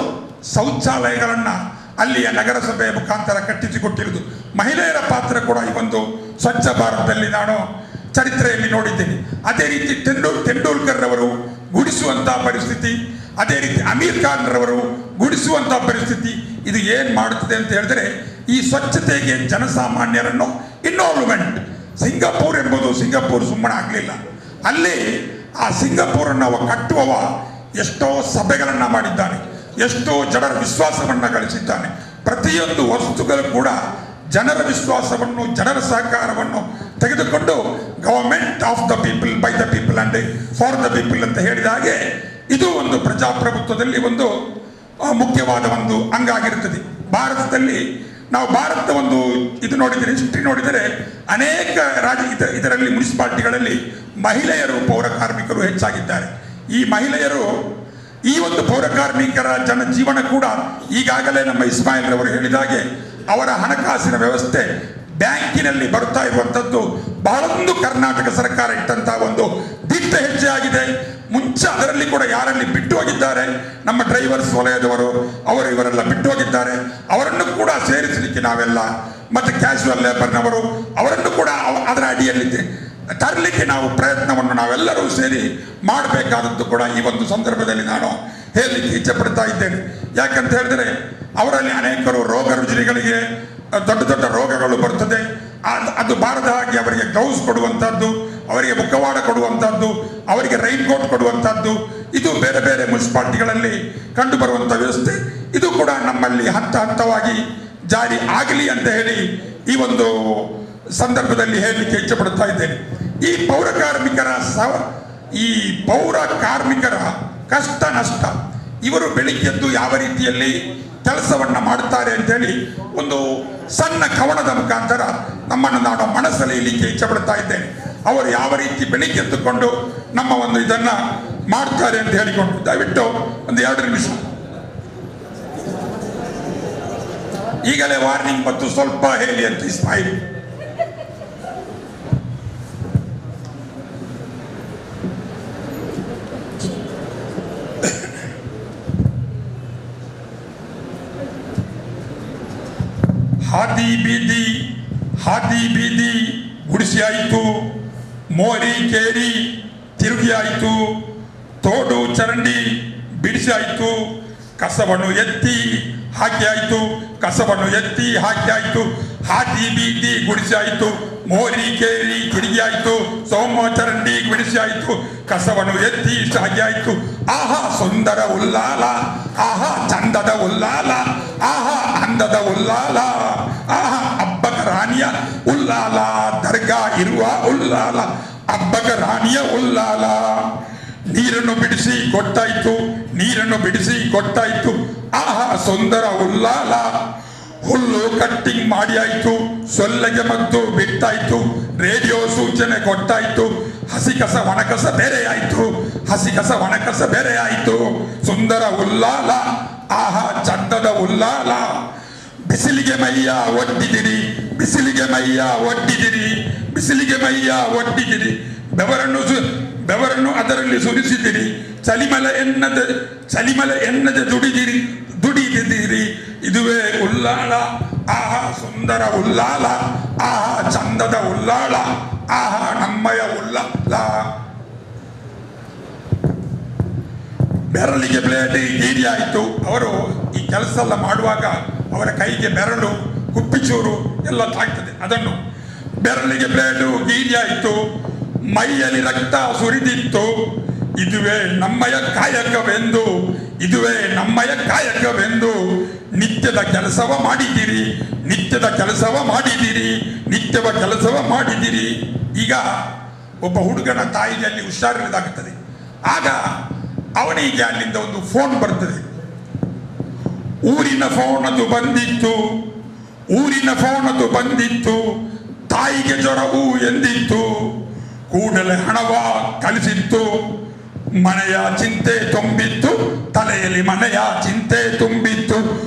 ಶೌಚಾಲಯಗಳನ್ನು ಅಲ್ಲಿಯ ನಗರಸಭೆಯ ಮುಖಾಂತರ ಕಟ್ಟಿಸಿಕೊಟ್ಟಿರುವುದು. ಮಹಿಳೆಯರ ಪಾತ್ರ ಕೂಡ ಈ ಒಂದು ಸ್ವಚ್ಛ ಭಾರತದಲ್ಲಿ ನಾನು ಚರಿತ್ರೆಯಲ್ಲಿ ನೋಡಿದ್ದೇನೆ. ಅದೇ ರೀತಿ ತೆಂಡೂಲ್ಕರ್ ರವರು ಗುಡಿಸುವಂತಹ ಪರಿಸ್ಥಿತಿ, ಅದೇ ರೀತಿ ಅಮೀರ್ ಖಾನ್ ರವರು ಗುಡಿಸುವಂತಹ ಪರಿಸ್ಥಿತಿ. ಇದು ಏನು ಮಾಡುತ್ತದೆ ಅಂತ ಹೇಳಿದ್ರೆ ಈ ಸ್ವಚ್ಛತೆಗೆ ಜನಸಾಮಾನ್ಯರನ್ನು ಇನ್ವಾಲ್ವ್ಮೆಂಟ್. ಸಿಂಗಪೂರ್ ಸುಮ್ಮನೆ ಆಗಲಿಲ್ಲ. ಅಲ್ಲಿ ಆ ಸಿಂಗಪೂರನ್ನು ಕಟ್ಟುವವ ಎಷ್ಟೋ ಸಭೆಗಳನ್ನು ಮಾಡಿದ್ದಾನೆ, ಎಷ್ಟೋ ಜನರ ವಿಶ್ವಾಸವನ್ನು ಗಳಿಸಿದ್ದಾನೆ. ಪ್ರತಿಯೊಂದು ವಸ್ತುಗಳು ಕೂಡ ಜನರ ವಿಶ್ವಾಸವನ್ನು, ಜನರ ಸಹಕಾರವನ್ನು ತೆಗೆದುಕೊಂಡು government of the people, by the people and for the people ಅಂತ ಹೇಳಿದ ಹಾಗೆ ಇದು ಒಂದು ಪ್ರಜಾಪ್ರಭುತ್ವದಲ್ಲಿ ಒಂದು ಮುಖ್ಯವಾದ ಒಂದು ಅಂಗ ಆಗಿರುತ್ತದೆ. ಭಾರತದಲ್ಲಿ ನಾವು ಭಾರತದ ಒಂದು ಇದು ನೋಡಿದರೆ, ಹಿಸ್ಟ್ರಿ ನೋಡಿದರೆ ಅನೇಕ ಇದರಲ್ಲಿ ಮುನ್ಸಿಪಾಲ್ಟಿಗಳಲ್ಲಿ ಮಹಿಳೆಯರು ಪೌರ ಕಾರ್ಮಿಕರು ಹೆಚ್ಚಾಗಿದ್ದಾರೆ. ಈ ಮಹಿಳೆಯರು ಈ ಒಂದು ಪೌರ ಕಾರ್ಮಿಕರ ಜೀವನ ಕೂಡ ಈಗಾಗಲೇ ನಮ್ಮ ಇಸ್ಮಾಯಿಲ್ ರವರು ಹೇಳಿದ ಹಾಗೆ ಅವರ ಹಣಕಾಸಿನ ವ್ಯವಸ್ಥೆ ಬ್ಯಾಂಕಿನಲ್ಲಿ ಬರ್ತಾ ಇರುವಂಥದ್ದು ಬಹಳೊಂದು ಕರ್ನಾಟಕ ಸರ್ಕಾರ ಇಟ್ಟಂತಹ ಒಂದು ದಿಟ್ಟ ಹೆಜ್ಜೆ ಆಗಿದೆ. ಮುಂಚೆ ಅದರಲ್ಲಿ ಕೂಡ ಯಾರಲ್ಲಿ ಬಿಟ್ಟು ಹೋಗಿದ್ದಾರೆ, ನಮ್ಮ ಡ್ರೈವರ್ಸ್ ವಲಯದವರು ಅವರು ಇವರೆಲ್ಲ ಬಿಟ್ಟು ಹೋಗಿದ್ದಾರೆ, ಅವರನ್ನು ಕೂಡ ಸೇರಿಸಲಿಕ್ಕೆ ನಾವೆಲ್ಲ, ಮತ್ತು ಕ್ಯಾಶುವಲ್ ಲೇಬರ್ನವರು ಅವರನ್ನು ಕೂಡ ಅದರ ಅಡಿಯಲ್ಲಿ ತರಲಿಕ್ಕೆ ನಾವು ಪ್ರಯತ್ನವನ್ನು ನಾವೆಲ್ಲರೂ ಸೇರಿ ಮಾಡಬೇಕಾದದ್ದು ಕೂಡ ಈ ಒಂದು ಸಂದರ್ಭದಲ್ಲಿ ನಾನು ಹೇಳಲಿಕ್ಕೆ ಇಚ್ಛೆ ಪಡ್ತಾ ಇದ್ದೇನೆ. ಯಾಕಂತ ಹೇಳಿದ್ರೆ ಅವರಲ್ಲಿ ಅನೇಕರು ರೋಗ ರುಜಿನಗಳಿಗೆ ದೊಡ್ಡ ದೊಡ್ಡ ರೋಗಗಳು ಬರ್ತದೆ. ಅದು ಬಾರದ ಹಾಗೆ ಅವರಿಗೆ ಗ್ಲೌಸ್ ಕೊಡುವಂಥದ್ದು, ಅವರಿಗೆ ಮುಖವಾಡ ಕೊಡುವಂಥದ್ದು, ಅವರಿಗೆ ರೈನ್ ಕೋಟ್ ಕೊಡುವಂಥದ್ದು, ಇದು ಬೇರೆ ಬೇರೆ ಮುನ್ಸಿಪಾಲ್ಟಿಗಳಲ್ಲಿ ಕಂಡು ಬರುವಂಥ ವ್ಯವಸ್ಥೆ. ಇದು ಕೂಡ ನಮ್ಮಲ್ಲಿ ಹಂತ ಹಂತವಾಗಿ ಜಾರಿ ಆಗಲಿ ಅಂತ ಹೇಳಿ ಈ ಒಂದು ಸಂದರ್ಭದಲ್ಲಿ ಹೇಳಲಿಕ್ಕೆ ಇಚ್ಛೆ ಪಡ್ತಾ ಇದ್ದೇನೆ. ಈ ಪೌರ ಕಾರ್ಮಿಕರ ಕಷ್ಟ ನಷ್ಟ, ಇವರು ಬೆಳಿಗ್ಗೆದ್ದು ಯಾವ ರೀತಿಯಲ್ಲಿ ಕೆಲಸವನ್ನು ಮಾಡುತ್ತಾರೆ ಅಂತೇಳಿ ಒಂದು ಸಣ್ಣ ಕವನದ ಮುಖಾಂತರ ನಮ್ಮನ್ನು ನಾನು ಮನಸ್ಸಲ್ಲಿಯಲಿಕ್ಕೆ ಇಚ್ಛೆ ಪಡ್ತಾ ಇದ್ದೇನೆ. ಅವರು ಯಾವ ರೀತಿ ಬೆಳಿಗ್ಗೆ ಎದ್ದುಕೊಂಡು ನಮ್ಮ ಒಂದು ಇದನ್ನು ಮಾಡ್ತಾರೆ ಅಂತ ಹೇಳಿಕೊಂಡು ದಯವಿಟ್ಟು ಒಂದು 2 ನಿಮಿಷ ಈಗಲೇ ವಾರ್ನಿಂಗ್ ಮತ್ತು ಸ್ವಲ್ಪ ಹೇಳಿ ಅಂತ ಇಸ್ಮಾಯಿಲ್. ಹಾದಿ ಬೀದಿ ಹಾದಿ ಬೀದಿ ಗುಡಿಸಿ ಆಯಿತು, ಮೋರಿ ಕೇರಿ ತಿರುಗಿ ಆಯಿತು, ತೋಡು ಚರಂಡಿ ಬಿಡಿಸಿ ಆಯಿತು, ಕಸವನ್ನು ಎತ್ತಿ ಹಾಕಿ ಆಯಿತು, ಕಸವನ್ನು ಎತ್ತಿ ಹಾಕಿ ಆಯಿತು, ಹಾದಿ ಬೀದಿ ಗುಡಿಸಿ ಆಯಿತು, ಮೋರಿ ಕೇರಿ ತಿರುಗಿ ಆಯಿತು, ಸೋಮ ಚರಂಡಿ ಬಿಡಿಸಿ ಆಯಿತು, ಕಸವನ್ನು ಎತ್ತಿ ಹಾಕಿ ಆಯಿತು. ಆಹಾ ಸುಂದರ ಉಲ್ಲಾಲ, ಆಹಾ ಚಂದದ ಉಲ್ಲಾಲ, ಆಹಾ ಅಂದದ ಉಲ್ಲಾಲ, ಆಹಾ ಹಬ್ಬಕ ರಾಣಿಯ ಉಲ್ಲಾಲ, ದರ್ಗಾ ಇರುವ ಉಲ್ಲಾಲ, ಹಬ್ಬಕ ರಾಣಿಯ ಉಲ್ಲಾಲ. ನೀರನ್ನು ಬಿಡಿಸಿ ಕೊಟ್ಟಾಯ್ತು, ನೀರನ್ನು ಬಿಡಿಸಿ ಕೊಟ್ಟಾಯ್ತು, ಆಹಾ ಸುಂದರ ಉಲ್ಲಾಲ. ಹುಲ್ಲು ಕಟ್ಟಿಂಗ್ ಮಾಡಿ ಆಯ್ತು, ಸೊಳ್ಳೆಗೆ ಮದ್ದು ಬಿಟ್ಟಾಯ್ತು, ರೇಡಿಯೋ ಸೂಚನೆ ಕೊಟ್ಟಾಯ್ತು, ಹಸಿ ಕಸ ಒಣಕಸ ಬೇರೆ ಆಯ್ತು, ಹಸಿ ಕಸ ಒಣಕಸ ಬೇರೆ ಆಯ್ತು, ಸುಂದರ ಉಲ್ಲಾಲ, ಆಹಾ ಚಂದದ ಉಲ್ಲಾಲ. ಬಿಸಿಲಿಗೆ ಮೈಯ ಒಡ್ಡಿದಿರಿ, ಬಿಸಿಲಿಗೆ ಮೈಯ ಒಡ್ಡಿದಿರಿ, ಬಿಸಿಲಿಗೆ ಮೈಯ ಒಡ್ಡಿದಿರಿ, ಬೆವರನ್ನು ಅದರಲ್ಲಿ ಸುರಿಸಿದಿರಿ, ಚಲಿಮಲೆ ಎನ್ನದೆ ದುಡಿದಿದ್ದೀರಿ. ಇದುವೇ ಉಲ್ಲಾಳ, ಆಹಾ ಸುಂದರ ಉಲ್ಲಾಳ, ಆಹಾ ಚಂದದ ಉಲ್ಲಾಳ, ಆಹಾ ನಮ್ಮಯ ಉಲ್ಲಾಳ. ಬೆರಳಿಗೆ ಬ್ಲೇಡ್ ಗೀರಿ ಆಯಿತು. ಅವರು ಈ ಕೆಲಸ ಎಲ್ಲ ಮಾಡುವಾಗ ಅವರ ಕೈಗೆ ಬೆರಳು ಕುಪ್ಪಿಚೂರು ಎಲ್ಲ ತಾಗ್ತದೆ, ಅದನ್ನು ಬೆರಳಿಗೆ ಬ್ಲೇಡು ಗೀರಿ ಆಯಿತು, ಮೈಯಲ್ಲಿ ರಕ್ತ ಸುರಿದಿತ್ತು. ಇದುವೇ ನಮ್ಮಯ ಕಾಯಕವೆಂದು, ಇದುವೇ ನಮ್ಮಯ ಕಾಯಕವೆಂದು ನಿತ್ಯದ ಕೆಲಸವ ಮಾಡಿದಿರಿ, ನಿತ್ಯದ ಕೆಲಸವ ಮಾಡಿದಿರಿ, ನಿತ್ಯವ ಕೆಲಸವ ಮಾಡಿದಿರಿ. ಈಗ ಒಬ್ಬ ಹುಡುಗನ ತಾಯಿಗೆ ಅಲ್ಲಿ ಹುಷಾರಿಲ್ಲದಾಗುತ್ತದೆ. ಆಗ ಅವನಿಗೆ ಅಲ್ಲಿಂದ ಒಂದು ಫೋನ್ ಬರ್ತದೆ. ಊರಿನ ಫೋನ್ ಅದು ಬಂದಿತ್ತು, ಊರಿನ ಫೋನ್ ಅದು ಬಂದಿತ್ತು, ತಾಯಿಗೆ ಜ್ವರವು ಎಂದಿತ್ತು, ಕೂಡಲೇ ಹಣವ ಕಳಿಸಿತ್ತು, ಮನೆಯ ಚಿಂತೆ ತುಂಬಿತ್ತು, ತಲೆಯಲ್ಲಿ ಮನೆಯ ಚಿಂತೆ ತುಂಬಿತ್ತು.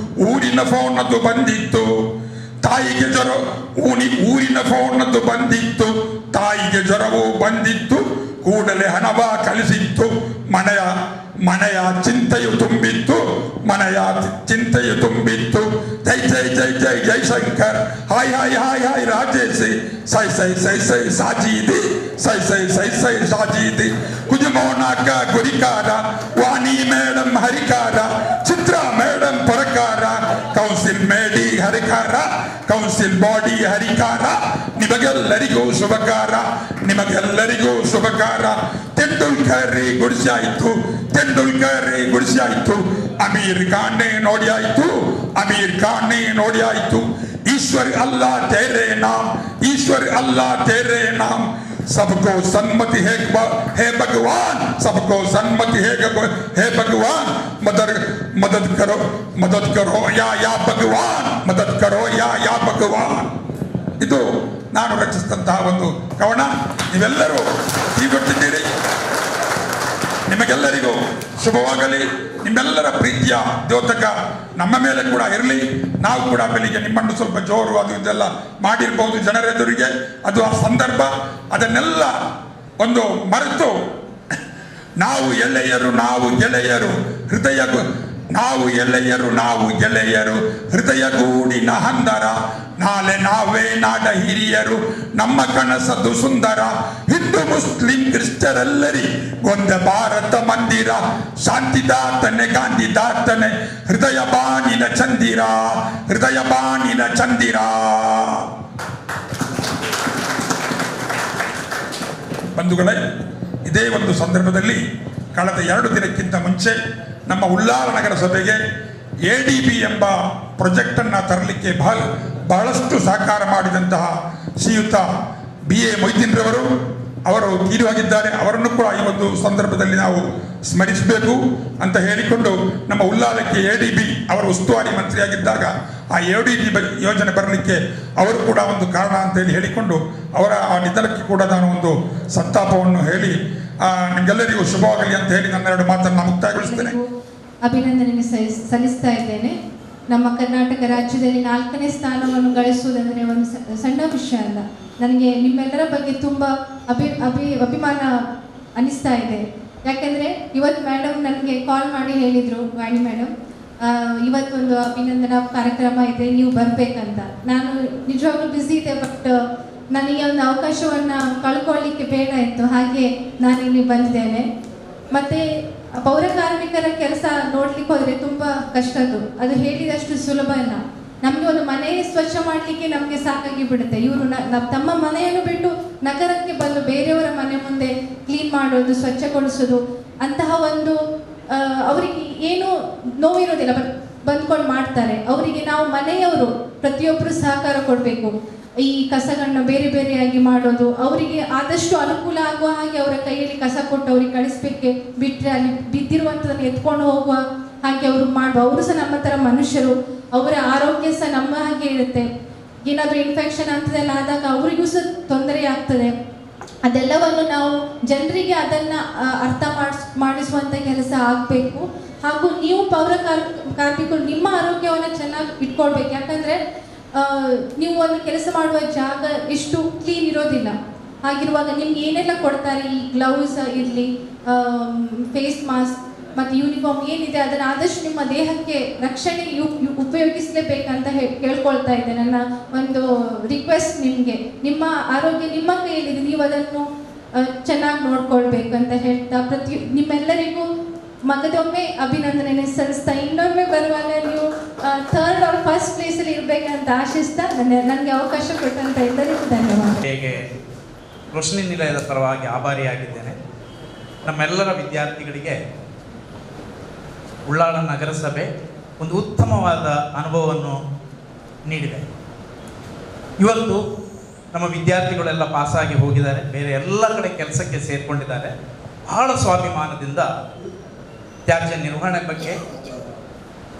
ಊರಿನ ಫೋನ್ ಅದು ಬಂದಿತ್ತು, ತಾಯಿಗೆ ಜ್ವರ, ಊರಿನ ಫೋನ್ ಅದು ಬಂದಿತ್ತು, ತಾಯಿಗೆ ಜ್ವರವು ಬಂದಿತ್ತು, ಕೂಡಲೇ ಹಣವ ಕಳಿಸಿತ್ತು, ಮನೆಯ ಚಿಂತೆಯು ತುಂಬಿತ್ತು, ಮನೆಯ ಚಿಂತೆಯು ತುಂಬಿತ್ತು. ಜೈ ಜೈ ಜೈ ಜೈ Jaishankar, hi hi hi hi Rajesh, ಸೈ ಸೈ ಸೈ ಸೈ ಸಾಜೀದಿ, ಸೈ ಸೈ ಸೈ ಸೈ ಸಾಜೀದಿ. ಕುಜಮೋನಾಕ ಗುರಿಕಾರ, ವಾಣಿ ಮೇಡಮ್ ಹರಿಕಾರ, ಚಿತ್ರ ಮೇಡಮ್ ಪರಕಾರ, ಕೌನ್ಸಿಲ್ ಮೇಡಿ ಹರಿಕಾರ, ಕೌನ್ಸಿಲ್ ಬಾಡಿ ಹರಿಕಾರ. ನಿಮಗೆಲ್ಲರಿಗೂ ಶುಭಕಾರ, ನಿಮಗೆಲ್ಲರಿಗೂ ಶುಭಕಾರ. ತೆಂಡೂಲ್ಕರ್ ಗುಡಿಸಾಯ್ತು, ತೆಂಡೂಲ್ಕರ್ ಗುಡಿಸಾಯ್ತು, ಅಮೀರ್ ಖಾನ್ ನೋಡಿ ಆಯ್ತು, ಅಮೀರ್ ಖಾನ್ ನೋಡಿ ಆಯ್ತು. ಈಶ್ವರ್ ಅಲ್ಲಾ ತೇರೆ ನಾಮ್, ಈಶ್ವರ್ ಅಲ್ಲಾ ತೇರೆ ನಾಮ್. सबको सन्मति है भगवान, सबको सन्मति है भगवान. मदद करो या भगवान, मदद करो या भगवान. ಇದು ನಾನು ರಚಿಸಿದಂತಹ ಒಂದು ಕವನ. ನೀವೆಲ್ಲರೂ ಕಿವಿಗೊಟ್ಟಿದ್ದೀರಿ. ನಿಮಗೆಲ್ಲರಿಗೂ ಶುಭವಾಗಲಿ. ನಿಮ್ಮೆಲ್ಲರ ಪ್ರೀತಿಯ ದ್ಯೋತಕ ನಮ್ಮ ಮೇಲೆ ಕೂಡ ಇರಲಿ. ನಾವು ಕೂಡ ಬೆಳಿಗ್ಗೆ ನಿಮ್ಮನ್ನು ಸ್ವಲ್ಪ ಜೋರು ಅದು ಇದೆಲ್ಲ ಮಾಡಿರ್ಬೋದು ಜನರೆದುರಿಗೆ, ಅದು ಆ ಸಂದರ್ಭ. ಅದನ್ನೆಲ್ಲ ಒಂದು ಮರೆತು ನಾವು ಎಳೆಯರು, ನಾವು ಗೆಳೆಯರು, ನಾವು ಗೆಳೆಯರು, ಹೃದಯಗೂಡಿನ ಹಂದರ, ನಾಳೆ ನಾವೇ ನಾಡ ಹಿರಿಯರು, ನಮ್ಮ ಕನಸದು ಸುಂದರ. ಹಿಂದೂ ಮುಸ್ಲಿಂ ಕ್ರಿಶ್ಚರೆಲ್ಲರಿ ಒಂದೇ ಭಾರತ ಮಂದಿರ, ಶಾಂತಿದಾತನೆ ಗಾಂಧಿದಾತನೆ, ಹೃದಯ ಬಾನಿನ ಚಂದಿರ, ಹೃದಯ ಬಾನಿನ ಚಂದಿರ. ಬಂಧುಗಳೇ, ಇದೇ ಒಂದು ಸಂದರ್ಭದಲ್ಲಿ ಕಳೆದ 2 ದಿನಕ್ಕಿಂತ ಮುಂಚೆ ನಮ್ಮ ಉಳ್ಳಾಲ ನಗರ ಸಭೆಗೆ ADB ಎಂಬ ಪ್ರಾಜೆಕ್ಟನ್ನು ತರಲಿಕ್ಕೆ ಬಹಳಷ್ಟು ಸಹಕಾರ ಮಾಡಿದಂತಹ ಶ್ರೀಯುತ BA ಮೊಯ್ದೀನ್ರವರು ಅವರು ತೀರಿವಾಗಿದ್ದಾರೆ. ಅವರನ್ನು ಕೂಡ ಈ ಒಂದು ಸಂದರ್ಭದಲ್ಲಿ ನಾವು ಸ್ಮರಿಸಬೇಕು ಅಂತ ಹೇಳಿಕೊಂಡು, ನಮ್ಮ ಉಳ್ಳಾಲಕ್ಕೆ ADB ಅವರ ಉಸ್ತುವಾರಿ ಮಂತ್ರಿಯಾಗಿದ್ದಾಗ ಆ ADB ಯೋಜನೆ ಬರಲಿಕ್ಕೆ ಅವರು ಕೂಡ ಒಂದು ಕಾರಣ ಅಂತೇಳಿ ಹೇಳಿಕೊಂಡು, ಅವರ ಆ ನಿಧನಕ್ಕೆ ಕೂಡ ನಾನು ಒಂದು ಸಂತಾಪವನ್ನು ಹೇಳಿ ನಿಮಗೆಲ್ಲರಿಗೂ ಶುಭವಾಗಲಿ ಅಂತ ಹೇಳಿ ನನ್ನ 2 ಮಾತನ್ನು ಮುಕ್ತಾಯಗೊಳಿಸ್ತೇನೆ. ಅಭಿನಂದನೆ ಸಲ್ಲಿಸ್ತಾ ಇದ್ದೇನೆ. ನಮ್ಮ ಕರ್ನಾಟಕ ರಾಜ್ಯದಲ್ಲಿ 4ನೇ ಸ್ಥಾನವನ್ನು ಗಳಿಸುವುದಂದರೆ ಒಂದು ಸಣ್ಣ ವಿಷಯ ಅಲ್ಲ. ನನಗೆ ನಿಮ್ಮೆಲ್ಲರ ಬಗ್ಗೆ ತುಂಬ ಅಭಿಮಾನ ಅನ್ನಿಸ್ತಾ ಇದೆ. ಯಾಕೆಂದರೆ ಇವತ್ತು ಮೇಡಮ್ ನನಗೆ ಕಾಲ್ ಮಾಡಿ ಹೇಳಿದರು, ವಾಣಿ ಮೇಡಮ್ ಇವತ್ತೊಂದು ಅಭಿನಂದನಾ ಕಾರ್ಯಕ್ರಮ ಇದೆ, ನೀವು ಬರಬೇಕಂತ. ನಾನು ನಿಜವಾಗ್ಲೂ ಬ್ಯುಸಿ ಇದೆ, ಬಟ್ ನನಗೆ ಒಂದು ಅವಕಾಶವನ್ನು ಕಳ್ಕೊಳ್ಳಿಕ್ಕೆ ಬೇಡ ಇತ್ತು, ಹಾಗೆ ನಾನಿಲ್ಲಿ ಬಂದಿದ್ದೇನೆ. ಮತ್ತು ಪೌರ ಕಾರ್ಮಿಕರ ಕೆಲಸ ನೋಡ್ಲಿಕ್ಕೆ ಹೋದರೆ ತುಂಬ ಕಷ್ಟದ್ದು, ಅದು ಹೇಳಿದಷ್ಟು ಸುಲಭ ಇಲ್ಲ. ನಮಗೆ ಒಂದು ಮನೆ ಸ್ವಚ್ಛ ಮಾಡಲಿಕ್ಕೆ ನಮಗೆ ಸಾಕಾಗಿ ಬಿಡುತ್ತೆ. ಇವರು ತಮ್ಮ ಮನೆಯನ್ನು ಬಿಟ್ಟು ನಗರಕ್ಕೆ ಬಂದು ಬೇರೆಯವರ ಮನೆ ಮುಂದೆ ಕ್ಲೀನ್ ಮಾಡೋದು, ಸ್ವಚ್ಛಗೊಳಿಸೋದು, ಅಂತಹ ಒಂದು ಅವರಿಗೆ ಏನು ನೋವಿರೋದಿಲ್ಲ, ಬಟ್ ಬಂದ್ಕೊಂಡು ಮಾಡ್ತಾರೆ. ಅವರಿಗೆ ನಾವು ಮನೆಯವರು ಪ್ರತಿಯೊಬ್ಬರು ಸಹಕಾರ ಕೊಡಬೇಕು. ಈ ಕಸಗಳನ್ನ ಬೇರೆ ಬೇರೆಯಾಗಿ ಮಾಡೋದು, ಅವರಿಗೆ ಆದಷ್ಟು ಅನುಕೂಲ ಆಗುವ ಹಾಗೆ ಅವರ ಕೈಯಲ್ಲಿ ಕಸ ಕೊಟ್ಟು ಅವ್ರಿಗೆ ಕಳಿಸ್ಬೇಕೆ ಬಿಟ್ಟರೆ ಅಲ್ಲಿ ಬಿದ್ದಿರುವಂಥದ್ದನ್ನು ಎತ್ಕೊಂಡು ಹೋಗುವ ಹಾಗೆ ಅವರು ಮಾಡುವ. ಅವರು ಸಹ ನಮ್ಮ ಥರ ಮನುಷ್ಯರು, ಅವರ ಆರೋಗ್ಯ ಸಹ ನಮ್ಮ ಹಾಗೆ ಇರುತ್ತೆ. ಏನಾದರೂ ಇನ್ಫೆಕ್ಷನ್ ಅಂಥದ್ದೆಲ್ಲ ಆದಾಗ ಅವರಿಗೂ ಸಹ ತೊಂದರೆ ಆಗ್ತದೆ. ಅದೆಲ್ಲವನ್ನು ನಾವು ಜನರಿಗೆ ಅದನ್ನು ಅರ್ಥ ಮಾಡಿಸುವಂಥ ಕೆಲಸ ಆಗಬೇಕು. ಹಾಗೂ ನೀವು ಪೌರ ಕಾರ್ಮಿಕರು ನಿಮ್ಮ ಆರೋಗ್ಯವನ್ನು ಚೆನ್ನಾಗಿ ಇಟ್ಕೊಳ್ಬೇಕು. ಯಾಕಂದರೆ ನೀವು ಒಂದು ಕೆಲಸ ಮಾಡುವ ಜಾಗ ಇಷ್ಟು ಕ್ಲೀನ್ ಇರೋದಿಲ್ಲ. ಹಾಗಿರುವಾಗ ನಿಮ್ಗೆ ಏನೆಲ್ಲ ಕೊಡ್ತಾರೆ, ಈ ಗ್ಲೌಸ್ ಇರಲಿ, ಫೇಸ್ ಮಾಸ್ಕ್ ಮತ್ತು ಯೂನಿಫಾರ್ಮ್ ಏನಿದೆ, ಅದನ್ನು ಆದಷ್ಟು ನಿಮ್ಮ ದೇಹಕ್ಕೆ ರಕ್ಷಣೆಗೆ ಉಪಯೋಗಿಸಲೇಬೇಕಂತ ಕೇಳ್ಕೊಳ್ತಾ ಇದ್ದೆ. ನನ್ನ ಒಂದು ರಿಕ್ವೆಸ್ಟ್ ನಿಮಗೆ, ನಿಮ್ಮ ಆರೋಗ್ಯ ನಿಮ್ಮ ಕೈಯಲ್ಲಿದೆ, ನೀವು ಅದನ್ನು ಚೆನ್ನಾಗಿ ನೋಡ್ಕೊಳ್ಬೇಕಂತ ಹೇಳ್ತಾ ನಿಮ್ಮೆಲ್ಲರಿಗೂ ಮಗದೊಮ್ಮೆ ಅಭಿನಂದನೆ ಸಲ್ಲಿಸ್ತಾ, ಇನ್ನೊಮ್ಮೆ ಬರುವಾಗ ನೀವು 3rd or 1st ಪ್ಲೇಸಲ್ಲಿ ಇರಬೇಕಂತ ಆಶಿಸ್ತಾ ನನಗೆ ಅವಕಾಶ ಕೊಟ್ಟಂತ ಎಲ್ಲರಿಗೂ ಧನ್ಯವಾದ. ಹೇಗೆ ರೋಶನಿ ನಿಲಯದ ಪರವಾಗಿ ಆಭಾರಿಯಾಗಿದ್ದೇನೆ. ನಮ್ಮೆಲ್ಲರ ವಿದ್ಯಾರ್ಥಿಗಳಿಗೆ ಉಳ್ಳಾಳ ನಗರಸಭೆ ಒಂದು ಉತ್ತಮವಾದ ಅನುಭವವನ್ನು ನೀಡಿದೆ. ಇವತ್ತು ನಮ್ಮ ವಿದ್ಯಾರ್ಥಿಗಳೆಲ್ಲ ಪಾಸಾಗಿ ಹೋಗಿದ್ದಾರೆ, ಬೇರೆ ಎಲ್ಲ ಕಡೆ ಕೆಲಸಕ್ಕೆ ಸೇರಿಕೊಂಡಿದ್ದಾರೆ. ಬಹಳ ಸ್ವಾಭಿಮಾನದಿಂದ ತ್ಯಾಜ್ಯ ನಿರ್ವಹಣೆ ಬಗ್ಗೆ,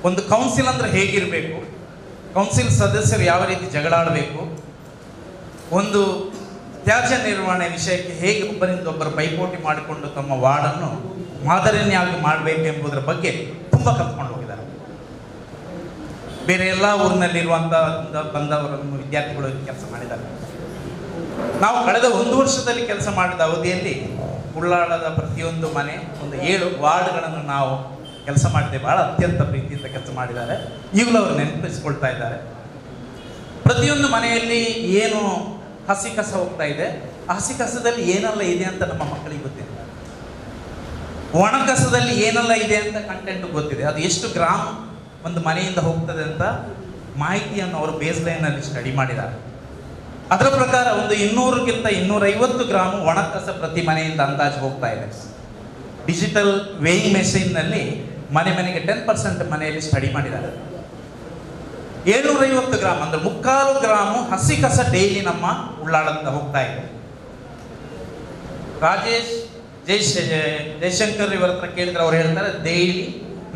ಒಂದು ಕೌನ್ಸಿಲ್ ಅಂದರೆ ಹೇಗಿರಬೇಕು, ಕೌನ್ಸಿಲ್ ಸದಸ್ಯರು ಯಾವ ರೀತಿ ಜಗಳಾಡಬೇಕು, ಒಂದು ತ್ಯಾಜ್ಯ ನಿರ್ವಹಣೆ ವಿಷಯಕ್ಕೆ ಹೇಗೆ ಒಬ್ಬರಿಂದ ಒಬ್ಬರು ಪೈಪೋಟಿ ಮಾಡಿಕೊಂಡು ತಮ್ಮ ವಾರ್ಡನ್ನು ಮಾದರಿಯಾಗಿ ಮಾಡಬೇಕೆಂಬುದರ ಬಗ್ಗೆ ತುಂಬ ಕಲ್ತ್ಕೊಂಡು ಹೋಗಿದ್ದಾರೆ. ಬೇರೆ ಎಲ್ಲ ಊರಿನಲ್ಲಿರುವಂಥ ಬಂದವರು ನಮ್ಮ ವಿದ್ಯಾರ್ಥಿಗಳು ಕೆಲಸ ಮಾಡಿದ್ದಾರೆ. ನಾವು ಕಳೆದ 1 ವರ್ಷದಲ್ಲಿ ಕೆಲಸ ಮಾಡಿದ ಅವಧಿಯಲ್ಲಿ ಉಳ್ಳಾಳದ ಪ್ರತಿಯೊಂದು ಮನೆ, ಒಂದು 7 ವಾರ್ಡ್ಗಳನ್ನು ನಾವು ಕೆಲಸ ಮಾಡಿದ್ದೇವೆ. ಭಾಳ ಅತ್ಯಂತ ಪ್ರೀತಿಯಿಂದ ಕೆಲಸ ಮಾಡಿದ್ದಾರೆ. ಈಗಲೂ ಅವರು ನೆನಪಿಸ್ಕೊಳ್ತಾ ಇದ್ದಾರೆ. ಪ್ರತಿಯೊಂದು ಮನೆಯಲ್ಲಿ ಏನು ಹಸಿ ಕಸ ಹೋಗ್ತಾ ಇದೆ, ಆ ಹಸಿ ಕಸದಲ್ಲಿ ಏನೆಲ್ಲ ಇದೆ ಅಂತ ನಮ್ಮ ಮಕ್ಕಳಿಗೆ ಗೊತ್ತಿದೆ. ಒಣ ಕಸದಲ್ಲಿ ಏನೆಲ್ಲ ಇದೆ ಅಂತ ಕಂಟೆಂಟ್ ಗೊತ್ತಿದೆ. ಅದು ಎಷ್ಟು ಗ್ರಾಮ್ ಒಂದು ಮನೆಯಿಂದ ಹೋಗ್ತದೆ ಅಂತ ಮಾಹಿತಿಯನ್ನು ಅವರು ಬೇಸ್ ಲೈನಲ್ಲಿ ಸ್ಟಡಿ ಮಾಡಿದ್ದಾರೆ. ಅದರ ಪ್ರಕಾರ ಒಂದು 200ಕ್ಕಿಂತ 250 ಗ್ರಾಮ್ ಒಣ ಕಸ ಪ್ರತಿ ಮನೆಯಿಂದ ಅಂದಾಜು ಹೋಗ್ತಾ ಇದೆ. ಡಿಜಿಟಲ್ ವೇಯಿಂಗ್ ಮೆಷಿನ್ನಲ್ಲಿ ಮನೆಗೆ 10% ಮನೆಯಲ್ಲಿ ಸ್ಟಡಿ ಮಾಡಿದ್ದಾರೆ. 750 ಗ್ರಾಮ್ ಅಂದರೆ 3/4 ಗ್ರಾಮು ಹಸಿ ಕಸ ಡೈಲಿ ನಮ್ಮ ಉಳ್ಳಾಳದಿಂದ ಹೋಗ್ತಾ ಇದೆ. ರಾಜೇಶ್ ಜಯಶಂಕರ್ ಇವರ ಹತ್ರ ಕೇಳಿದ್ರೆ ಅವ್ರು ಹೇಳ್ತಾರೆ, ಡೈಲಿ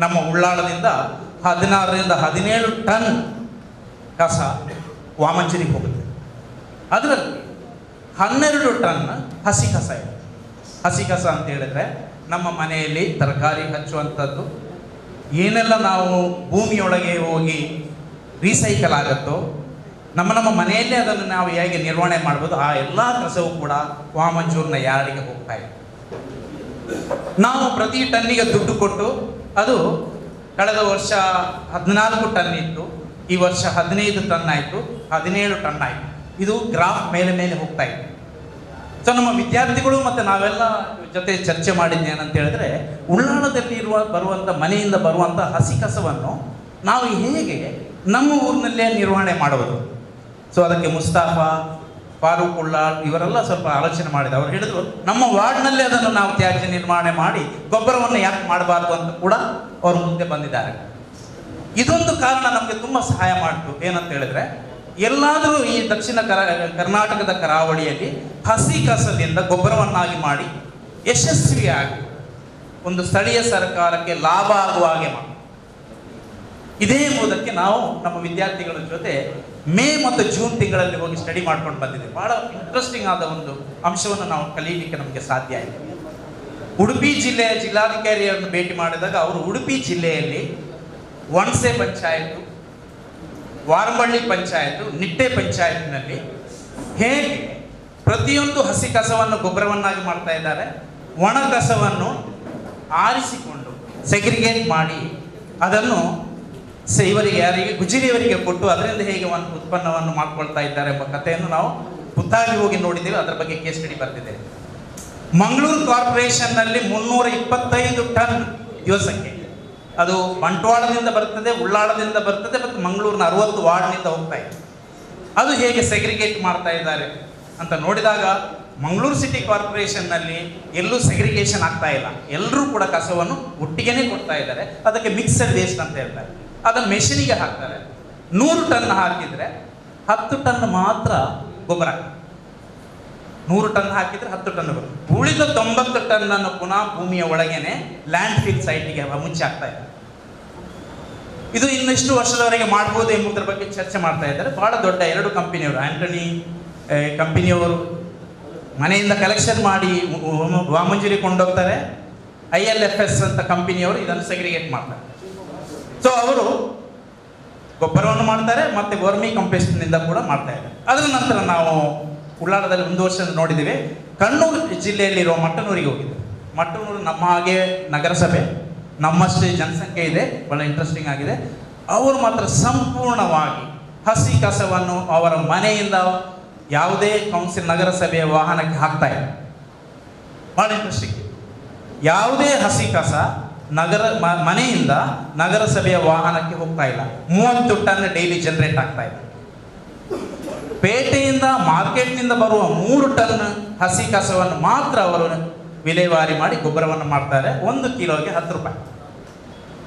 ನಮ್ಮ ಉಳ್ಳಾಳದಿಂದ 16ರಿಂದ 17 ಟನ್ ಕಸ ವಾಮಂಜರಿಗೆ ಹೋಗುತ್ತೆ. ಅದರಲ್ಲಿ 12 ಟನ್ ಹಸಿ ಕಸ ಇದೆ. ಹಸಿ ಕಸ ಅಂತ ಹೇಳಿದ್ರೆ ನಮ್ಮ ಮನೆಯಲ್ಲಿ ತರಕಾರಿ ಹಚ್ಚುವಂಥದ್ದು, ಏನೆಲ್ಲ ನಾವು ಭೂಮಿಯೊಳಗೆ ಹೋಗಿ ರೀಸೈಕಲ್ ಆಗುತ್ತೋ, ನಮ್ಮ ಮನೆಯಲ್ಲೇ ಅದನ್ನು ನಾವು ಹೇಗೆ ನಿರ್ವಹಣೆ ಮಾಡ್ಬೋದು, ಆ ಎಲ್ಲ ಕಸವು ಕೂಡ ವಾಮಂಜೂರಿನ ಯಾರಿಗೆ ಹೋಗ್ತಾ ಇದೆ. ನಾವು ಪ್ರತಿ ಟನ್ನಿಗೆ ದುಡ್ಡು ಕೊಟ್ಟು, ಅದು ಕಳೆದ ವರ್ಷ 14 ಟನ್ ಇತ್ತು, ಈ ವರ್ಷ 15 ಟನ್ ಆಯಿತು, 17 ಟನ್ ಆಯಿತು. ಇದು ಗ್ರಾಫ್ ಮೇಲೆ ಹೋಗ್ತಾ ಇದೆ. ಸೊ ನಮ್ಮ ವಿದ್ಯಾರ್ಥಿಗಳು ಮತ್ತು ನಾವೆಲ್ಲ ಜೊತೆ ಚರ್ಚೆ ಮಾಡಿದ್ದೆ ಏನಂತ ಹೇಳಿದ್ರೆ, ಉಳ್ಳಾಳದಲ್ಲಿ ಬರುವಂಥ ಮನೆಯಿಂದ ಬರುವಂಥ ಹಸಿ ಕಸವನ್ನು ನಾವು ಹೇಗೆ ನಮ್ಮ ಊರಿನಲ್ಲೇ ನಿರ್ವಹಣೆ ಮಾಡುವುದು. ಸೊ ಅದಕ್ಕೆ ಮುಸ್ತಾಫಾ, ಫಾರೂಕ್ ಉಳ್ಳಾಳ್ ಇವರೆಲ್ಲ ಸ್ವಲ್ಪ ಆಲೋಚನೆ ಮಾಡಿದೆ. ಅವ್ರು ಹೇಳಿದ್ರು, ನಮ್ಮ ವಾರ್ಡ್ನಲ್ಲೇ ಅದನ್ನು ನಾವು ತ್ಯಾಜ್ಯ ನಿರ್ವಹಣೆ ಮಾಡಿ ಗೊಬ್ಬರವನ್ನು ಯಾಕೆ ಮಾಡಬಾರ್ದು ಅಂತ ಕೂಡ ಅವರು ಮುಂದೆ ಬಂದಿದ್ದಾರೆ. ಇದೊಂದು ಕಾರಣ ನಮಗೆ ತುಂಬ ಸಹಾಯ ಮಾಡಿತು. ಏನಂತ ಹೇಳಿದ್ರೆ, ಎಲ್ಲಾದರೂ ಈ ದಕ್ಷಿಣ ಕರ್ನಾಟಕದ ಕರಾವಳಿಯಲ್ಲಿ ಹಸಿ ಕಸದಿಂದ ಗೊಬ್ಬರವನ್ನಾಗಿ ಮಾಡಿ ಯಶಸ್ವಿಯಾಗಿ ಒಂದು ಸ್ಥಳೀಯ ಸರ್ಕಾರಕ್ಕೆ ಲಾಭ ಆಗುವ ಹಾಗೆ ಮಾಡಿ, ಇದೇ ಎಂಬುದಕ್ಕೆ ನಾವು ನಮ್ಮ ವಿದ್ಯಾರ್ಥಿಗಳ ಜೊತೆ ಮೇ ಮತ್ತು ಜೂನ್ ತಿಂಗಳಲ್ಲಿ ಹೋಗಿ ಸ್ಟಡಿ ಮಾಡ್ಕೊಂಡು ಬಂದಿದ್ದೇವೆ. ಬಹಳ ಇಂಟ್ರೆಸ್ಟಿಂಗ್ ಆದ ಒಂದು ಅಂಶವನ್ನು ನಾವು ಕಲೀಲಿಕ್ಕೆ ನಮಗೆ ಸಾಧ್ಯ ಆಯಿತು. ಉಡುಪಿ ಜಿಲ್ಲೆಯ ಜಿಲ್ಲಾಧಿಕಾರಿಯನ್ನು ಭೇಟಿ ಮಾಡಿದಾಗ ಅವರು ಉಡುಪಿ ಜಿಲ್ಲೆಯಲ್ಲಿ ವಣಸೆ ಪಂಚಾಯತು, ವಾರಂಬಳ್ಳಿ ಪಂಚಾಯತು, ನಿಟ್ಟೆ ಪಂಚಾಯತ್ನಲ್ಲಿ ಹೇಗೆ ಪ್ರತಿಯೊಂದು ಹಸಿ ಕಸವನ್ನು ಗೊಬ್ಬರವನ್ನಾಗಿ ಮಾಡ್ತಾ ಇದ್ದಾರೆ, ಒಣ ಕಸವನ್ನು ಆರಿಸಿಕೊಂಡು ಸೆಗ್ರಿಗೇಟ್ ಮಾಡಿ ಅದನ್ನು ಇವರಿಗೆ ಯಾರಿಗೆ ಗುಜರಿಯವರಿಗೆ ಕೊಟ್ಟು ಅದರಿಂದ ಹೇಗೆ ಒಂದು ಉತ್ಪನ್ನವನ್ನು ಮಾಡ್ಕೊಳ್ತಾ ಇದ್ದಾರೆ ಎಂಬ ಕಥೆಯನ್ನು ನಾವು ಖುದ್ದಾಗಿ ಹೋಗಿ ನೋಡಿದ್ದೇವೆ. ಅದರ ಬಗ್ಗೆ ಕೇಸ್ ಸ್ಟಡಿ ಬರೆದಿದ್ದೇವೆ. ಮಂಗಳೂರು ಕಾರ್ಪೊರೇಷನ್ನಲ್ಲಿ 325 ಟನ್ ದಿವಸಕ್ಕೆ, ಅದು ಬಂಟ್ವಾಳದಿಂದ ಬರ್ತದೆ, ಉಳ್ಳಾಳದಿಂದ ಬರ್ತದೆ ಮತ್ತು ಮಂಗಳೂರಿನ 60 ವಾರ್ಡ್ನಿಂದ ಹೋಗ್ತಾ ಇದೆ. ಅದು ಹೇಗೆ ಸೆಗ್ರಿಗೇಟ್ ಮಾಡ್ತಾ ಇದ್ದಾರೆ ಅಂತ ನೋಡಿದಾಗ ಮಂಗಳೂರು ಸಿಟಿ ಕಾರ್ಪೊರೇಷನ್ನಲ್ಲಿ ಎಲ್ಲೂ ಸೆಗ್ರಿಗೇಷನ್ ಆಗ್ತಾ ಇಲ್ಲ. ಎಲ್ಲರೂ ಕೂಡ ಕಸವನ್ನು ಒಟ್ಟಿಗೆನೇ ಕೊಡ್ತಾ ಇದ್ದಾರೆ. ಅದಕ್ಕೆ ಮಿಕ್ಸಡ್ ವೇಸ್ಟ್ ಅಂತ ಹೇಳ್ತಾರೆ. ಅದನ್ನು ಮೆಷಿನಿಗೆ ಹಾಕ್ತಾರೆ. 100 ಟನ್ ಹಾಕಿದರೆ 10 ಟನ್ ಮಾತ್ರ ಗೊಬ್ಬರ. 100 ಟನ್ ಹಾಕಿದರೆ 10 ಟನ್ ಗೊಬ್ಬರ. ಉಳಿದ 90 ಟನ್ನನ್ನು ಪುನಃ ಭೂಮಿಯ ಒಳಗೇನೆ ಲ್ಯಾಂಡ್ ಫಿಲ್ ಸೈಟಿಗೆ ಮುಚ್ಚಿ ಹಾಕ್ತಾ ಇದ್ದಾರೆ. ಇದು ಇನ್ನೆಷ್ಟು ವರ್ಷದವರೆಗೆ ಮಾಡ್ಬೋದು ಎಂಬುದರ ಬಗ್ಗೆ ಚರ್ಚೆ ಮಾಡ್ತಾ ಇದ್ದಾರೆ. ಬಹಳ ದೊಡ್ಡ 2 ಕಂಪನಿಯವರು, ಆಂಟನಿ ಕಂಪನಿಯವರು ಮನೆಯಿಂದ ಕಲೆಕ್ಷನ್ ಮಾಡಿ ವಾಮಂಜೂರಿ ಕೊಂಡೋಗ್ತಾರೆ. ILFS ಅಂತ ಕಂಪನಿಯವರು ಇದನ್ನು ಸೆಗ್ರಿಗೇಟ್ ಮಾಡ್ತಾರೆ. ಸೊ ಅವರು ಗೊಬ್ಬರವನ್ನು ಮಾಡ್ತಾರೆ ಮತ್ತು ವರ್ಮಿ ಕಂಪೋಸ್ಟ್ನಿಂದ ಕೂಡ ಮಾಡ್ತಾ ಇದ್ದಾರೆ. ಅದರ ನಂತರ ನಾವು ಉಳ್ಳಾಳದಲ್ಲಿ 1 ವರ್ಷ ನೋಡಿದ್ದೀವಿ. ಕಣ್ಣೂರು ಜಿಲ್ಲೆಯಲ್ಲಿರುವ ಮಟ್ಟನೂರಿಗೆ ಹೋಗಿದ್ದೆ. ಮಟ್ಟನೂರು ನಮ್ಮ ಹಾಗೆ ನಗರಸಭೆ, ನಮ್ಮಷ್ಟೇ ಜನಸಂಖ್ಯೆ ಇದೆ, ಬಹಳ ಇಂಟ್ರೆಸ್ಟಿಂಗ್ ಆಗಿದೆ. ಅವರು ಮಾತ್ರ ಸಂಪೂರ್ಣವಾಗಿ ಹಸಿ ಕಸವನ್ನು ಅವರ ಮನೆಯಿಂದ ಯಾವುದೇ ಕೌನ್ಸಿಲ್ ನಗರಸಭೆಯ ವಾಹನಕ್ಕೆ ಹಾಕ್ತಾ ಇದೆ. ಬಹಳ ಇಂಟ್ರೆಸ್ಟಿಂಗ್. ಯಾವುದೇ ಹಸಿ ಕಸ ಮನೆಯಿಂದ ನಗರಸಭೆಯ ವಾಹನಕ್ಕೆ ಹೋಗ್ತಾ ಇಲ್ಲ. 30 ಟನ್ ಡೈಲಿ ಜನರೇಟ್ ಆಗ್ತಾ ಇದೆ. ಪೇಟೆಯಿಂದ ಮಾರ್ಕೆಟ್ನಿಂದ ಬರುವ 3 ಟನ್ ಹಸಿ ಕಸವನ್ನು ಮಾತ್ರ ಅವರು ವಿಲೇವಾರಿ ಮಾಡಿ ಗೊಬ್ಬರವನ್ನು ಮಾಡ್ತಾರೆ. 1 ಕಿಲೋಗೆ 10 ರೂಪಾಯಿ.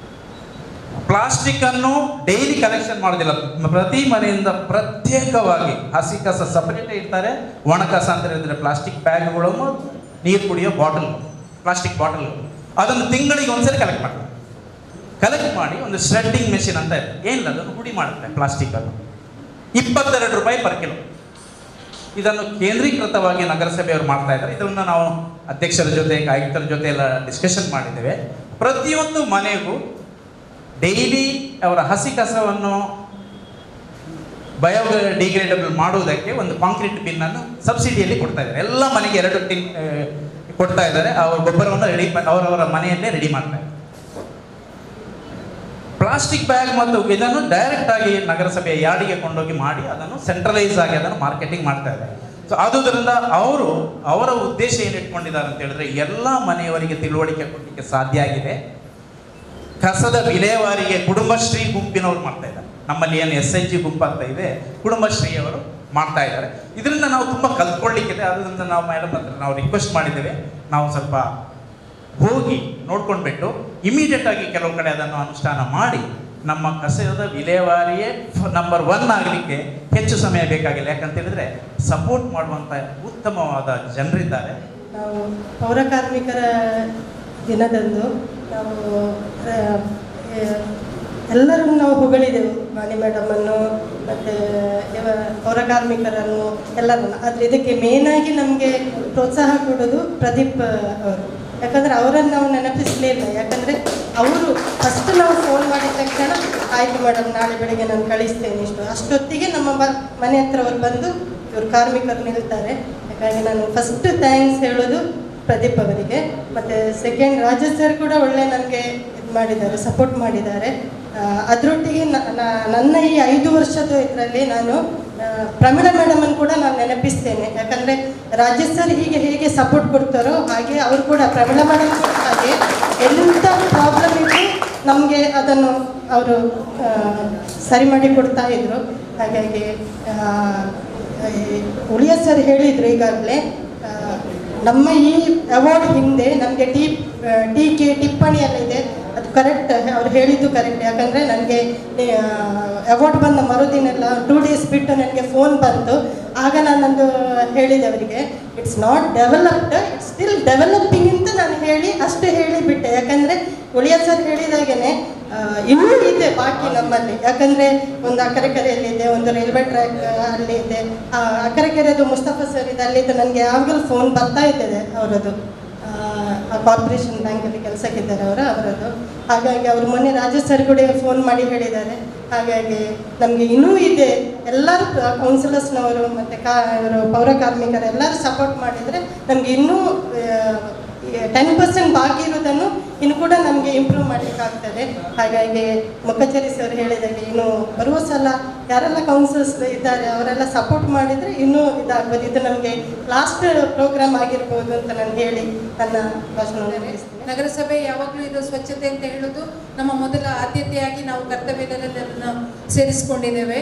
ಪ್ಲಾಸ್ಟಿಕ್ ಅನ್ನು ಡೈಲಿ ಕಲೆಕ್ಷನ್ ಮಾಡೋದಿಲ್ಲ. ಪ್ರತಿ ಮನೆಯಿಂದ ಪ್ರತ್ಯೇಕವಾಗಿ ಹಸಿ ಕಸ ಸಪರೇಟ್ ಇಡ್ತಾರೆ. ಒಣ ಕಸ ಅಂತ ಹೇಳಿದ್ರೆ ಪ್ಲಾಸ್ಟಿಕ್ ಬ್ಯಾಗ್ಗಳು, ನೀರು ಕುಡಿಯೋ ಬಾಟಲ್, ಪ್ಲಾಸ್ಟಿಕ್ ಬಾಟಲ್, ಅದನ್ನು ತಿಂಗಳಿಗೆ ಒಂದ್ಸರಿ ಕಲೆಕ್ಟ್ ಮಾಡ್ತಾರೆ. ಕಲೆಕ್ಟ್ ಮಾಡಿ ಒಂದು ಶ್ರೆಡ್ಡಿಂಗ್ ಮೆಷಿನ್ ಅಂತ ಇದೆ, ಏನಿಲ್ಲ ಅದನ್ನು ಹುಡಿ ಮಾಡುತ್ತೆ ಪ್ಲಾಸ್ಟಿಕ್ ಅನ್ನು. 22 ರೂಪಾಯಿ ಪರ್ ಕಿಲೋ. ಇದನ್ನು ಕೇಂದ್ರೀಕೃತವಾಗಿ ನಗರಸಭೆಯವರು ಮಾಡ್ತಾ ಇದ್ದಾರೆ. ಇದನ್ನು ನಾವು ಅಧ್ಯಕ್ಷರ ಜೊತೆ, ಆಯುಕ್ತರ ಜೊತೆ ಎಲ್ಲ ಡಿಸ್ಕಷನ್ ಮಾಡಿದ್ದೇವೆ. ಪ್ರತಿಯೊಂದು ಮನೆಗೂ ಡೈಲಿ ಅವರ ಹಸಿ ಕಸವನ್ನು ಬಯೋಡಿಗ್ರೇಡಬಲ್ ಮಾಡುವುದಕ್ಕೆ ಒಂದು ಕಾಂಕ್ರೀಟ್ ಬಿನ್ ಅನ್ನು ಸಬ್ಸಿಡಿಯಲ್ಲಿ ಕೊಡ್ತಾ ಇದ್ದಾರೆ. ಎಲ್ಲ ಮನೆಗೆ 2 ಟಿನ್ ಕೊಡ್ತಾ ಇದ್ದಾರೆ. ಅವರ ಗೊಬ್ಬರವನ್ನು ಅವರವರ ಮನೆಯಲ್ಲೇ ರೆಡಿ ಮಾಡ್ತಾ ಇದ್ದಾರೆ. ಪ್ಲಾಸ್ಟಿಕ್ ಬ್ಯಾಗ್ ಮತ್ತು ಇದನ್ನು ಡೈರೆಕ್ಟ್ ಆಗಿ ನಗರಸಭೆಯ ಯಾರ್ಡಿಗೆ ಕೊಂಡೋಗಿ ಮಾಡಿ ಅದನ್ನು ಸೆಂಟ್ರಲೈಸ್ ಆಗಿ ಅದನ್ನು ಮಾರ್ಕೆಟಿಂಗ್ ಮಾಡ್ತಾ ಇದ್ದಾರೆ. ಸೊ ಆದುದರಿಂದ ಅವರ ಉದ್ದೇಶ ಏನು ಇಟ್ಕೊಂಡಿದ್ದಾರೆ ಅಂತ ಹೇಳಿದ್ರೆ, ಎಲ್ಲ ಮನೆಯವರಿಗೆ ತಿಳುವಳಿಕೆ ಕೊಡಲಿಕ್ಕೆ ಸಾಧ್ಯ ಆಗಿದೆ. ಕಸದ ವಿಲೇವಾರಿಗೆ ಕುಟುಂಬಶ್ರೀ ಗುಂಪಿನವರು ಮಾಡ್ತಾ ಇದ್ದಾರೆ. ನಮ್ಮಲ್ಲಿ ಏನು SHG ಗುಂಪು ಅಂತ ಇದೆ, ಕುಟುಂಬಶ್ರೀಯವರು ಮಾಡ್ತಾ ಇದ್ದಾರೆ. ಇದರಿಂದ ನಾವು ತುಂಬ ಕಲ್ತ್ಕೊಳ್ಳಿಕ್ಕಿದೆ. ಅದರಿಂದ ನಾವು ಮೇಡಮ್ ಹತ್ರ ನಾವು ರಿಕ್ವೆಸ್ಟ್ ಮಾಡಿದ್ದೇವೆ, ನಾವು ಸ್ವಲ್ಪ ಹೋಗಿ ನೋಡ್ಕೊಂಡ್ಬಿಟ್ಟು ಇಮಿಡಿಯೇಟ್ ಆಗಿ ಕೆಲವು ಕಡೆ ಅದನ್ನು ಅನುಷ್ಠಾನ ಮಾಡಿ ನಮ್ಮ ಕಸದ ವಿಲೇವಾರಿಯೇ ನಂಬರ್ 1 ಆಗಲಿಕ್ಕೆ ಹೆಚ್ಚು ಸಮಯ ಬೇಕಾಗಿಲ್ಲ. ಯಾಕಂತ ಹೇಳಿದ್ರೆ ಸಪೋರ್ಟ್ ಮಾಡುವಂಥ ಉತ್ತಮವಾದ ಜನರಿದ್ದಾರೆ. ನಾವು ಪೌರ ಕಾರ್ಮಿಕರ ದಿನದಂದು ನಾವು ಎಲ್ಲರನ್ನು ನಾವು ಹೊಗಳಿದೆವು, ವಾಣಿ ಮೇಡಮನ್ನು ಮತ್ತು ಪೌರ ಕಾರ್ಮಿಕರನ್ನು ಎಲ್ಲರನ್ನು. ಆದರೆ ಇದಕ್ಕೆ ಮೇನಾಗಿ ನಮಗೆ ಪ್ರೋತ್ಸಾಹ ಕೊಡೋದು ಪ್ರದೀಪ್ ಅವರು. ಯಾಕಂದರೆ ಅವರನ್ನು ನಾವು ನೆನಪಿಸಲೇ ಇಲ್ಲ. ಯಾಕಂದರೆ ಅವರು ಫಸ್ಟ್ ನಾವು ಫೋನ್ ಮಾಡಿದ ತಕ್ಷಣ ಆಯಿತು ಮೇಡಮ್, ನಾಳೆ ಬೆಳಿಗ್ಗೆ ನಾನು ಕಳಿಸ್ತೇನೆ ಅಷ್ಟೊತ್ತಿಗೆ ನಮ್ಮ ಮನೆ ಹತ್ರ ಅವ್ರು ಬಂದು ಇವರು ಕಾರ್ಮಿಕರು ನಿಲ್ತಾರೆ. ಹಾಗಾಗಿ ನಾನು ಫಸ್ಟ್ ಥ್ಯಾಂಕ್ಸ್ ಹೇಳೋದು ಪ್ರದೀಪ್ ಅವರಿಗೆ. ಮತ್ತು ಸೆಕೆಂಡ್ ರಾಜೇಶ್ ಸರ್ ಕೂಡ ಒಳ್ಳೆ ನನಗೆ ಇದು ಮಾಡಿದ್ದಾರೆ, ಸಪೋರ್ಟ್ ಮಾಡಿದ್ದಾರೆ. ಅದರೊಟ್ಟಿಗೆ ನನ್ನ ಈ 5 ವರ್ಷದ ಇದರಲ್ಲಿ ನಾನು ಪ್ರಮೀಳಾ ಮೇಡಮನ್ನು ಕೂಡ ನಾನು ನೆನಪಿಸ್ತೇನೆ. ಯಾಕಂದರೆ ರಾಜೇಶ್ ಸರ್ ಹೇಗೆ ಸಪೋರ್ಟ್ ಕೊಡ್ತಾರೋ ಹಾಗೆ ಅವರು ಕೂಡ ಪ್ರಮೀಳಾ ಮೇಡಮ್ ಕೂಡ ಹಾಗೆ ಎಂಥ ಪ್ರಾಬ್ಲಮ್ ಇದ್ದು ನಮಗೆ ಅದನ್ನು ಅವರು ಸರಿ ಮಾಡಿ ಕೊಡ್ತಾ ಇದ್ರು. ಹಾಗಾಗಿ ಉಳಿಯ ಸರ್ ಹೇಳಿದರು ಈಗಾಗಲೇ, ನಮ್ಮ ಈ ಅವಾರ್ಡ್ ಹಿಂದೆ ನಮಗೆ ಟೀಕೆ ಟಿಪ್ಪಣಿ ಎಲ್ಲ ಇದೆ. ಅದು ಕರೆಕ್ಟ್, ಅವ್ರು ಹೇಳಿದ್ದು ಕರೆಕ್ಟ್. ಯಾಕಂದರೆ ನನಗೆ ಅವಾರ್ಡ್ ಬಂದ ಮರುದಿನೆಲ್ಲ 2 ಡೇಸ್ ಬಿಟ್ಟು ನನಗೆ ಫೋನ್ ಬಂತು. ಆಗ ನಾನೊಂದು ಹೇಳಿದೆ ಅವರಿಗೆ, it's not developed, it's still developing ಅಂತ ನಾನು ಅಷ್ಟೇ ಹೇಳಿಬಿಟ್ಟೆ. ಯಾಕಂದರೆ ಉಳಿಯ ಸರ್ ಹೇಳಿದಾಗೇ ಇನ್ನೂ ಇದೆ ಬಾಕಿ ನಮ್ಮಲ್ಲಿ. ಯಾಕಂದರೆ ಒಂದು ಅಕರೆಕೆರೆಯಲ್ಲಿದೆ, ಒಂದು ರೈಲ್ವೆ ಟ್ರ್ಯಾಕ್ ಅಲ್ಲಿ ಇದೆ. ಅಕರೆಕೆರೆದು ಮುಸ್ತಫಾ ಸರ್ ಇದೆ, ಅಲ್ಲಿದ್ದು ನನಗೆ ಯಾವಾಗಲೂ ಫೋನ್ ಬರ್ತಾ ಇದ್ದೇನೆ ಅವರದ್ದು. ಕಾರ್ಪೊರೇಷನ್ ಬ್ಯಾಂಕಲ್ಲಿ ಕೆಲಸಕ್ಕಿದ್ದಾರೆ ಅವರದ್ದು. ಹಾಗಾಗಿ ಅವರು ಮೊನ್ನೆ ರಾಜೇಶ್ ಸರ್ ಕೂಡ ಫೋನ್ ಮಾಡಿ ಹೇಳಿದ್ದಾರೆ. ಹಾಗಾಗಿ ನಮಗೆ ಇನ್ನೂ ಇದೆ, ಎಲ್ಲರೂ ಕೌನ್ಸಿಲರ್ಸ್ನವರು ಮತ್ತು ಪೌರ ಕಾರ್ಮಿಕರು ಎಲ್ಲರೂ ಸಪೋರ್ಟ್ ಮಾಡಿದರೆ ನಮಗೆ ಇನ್ನೂ 10% ಬಾಕಿ ಇರೋದನ್ನು ಇನ್ನು ಕೂಡ ನಮಗೆ ಇಂಪ್ರೂವ್ ಮಾಡಲಿಕ್ಕಾಗ್ತದೆ. ಹಾಗಾಗಿ ಮೊಕ್ಕಚೇರಿ ಸರ್ ಹೇಳಿದಾಗೆ ಇನ್ನು ಬರುವ ಸಲ ಯಾರೆಲ್ಲ ಕೌನ್ಸಿಲರ್ಸ್ ಇದ್ದಾರೆ ಅವರೆಲ್ಲ ಸಪೋರ್ಟ್ ಮಾಡಿದರೆ ಇನ್ನೂ ಇದಾಗ್ಬೋದು. ಇದು ನಮಗೆ ಲಾಸ್ಟ್ ಪ್ರೋಗ್ರಾಮ್ ಆಗಿರ್ಬೋದು ಅಂತ ನಾನು ಹೇಳಿ ನನ್ನ ಭಾಷಣವನ್ನು ಮುಗಿಸ್ತೀನಿ. ನಗರಸಭೆ ಯಾವಾಗಲೂ ಇದು ಸ್ವಚ್ಛತೆ ಅಂತ ಹೇಳೋದು ನಮ್ಮ ಮೊದಲ ಆದ್ಯತೆಯಾಗಿ ನಾವು ಕರ್ತವ್ಯದಲ್ಲಿ ಅದನ್ನು ಸೇರಿಸ್ಕೊಂಡಿದ್ದೇವೆ.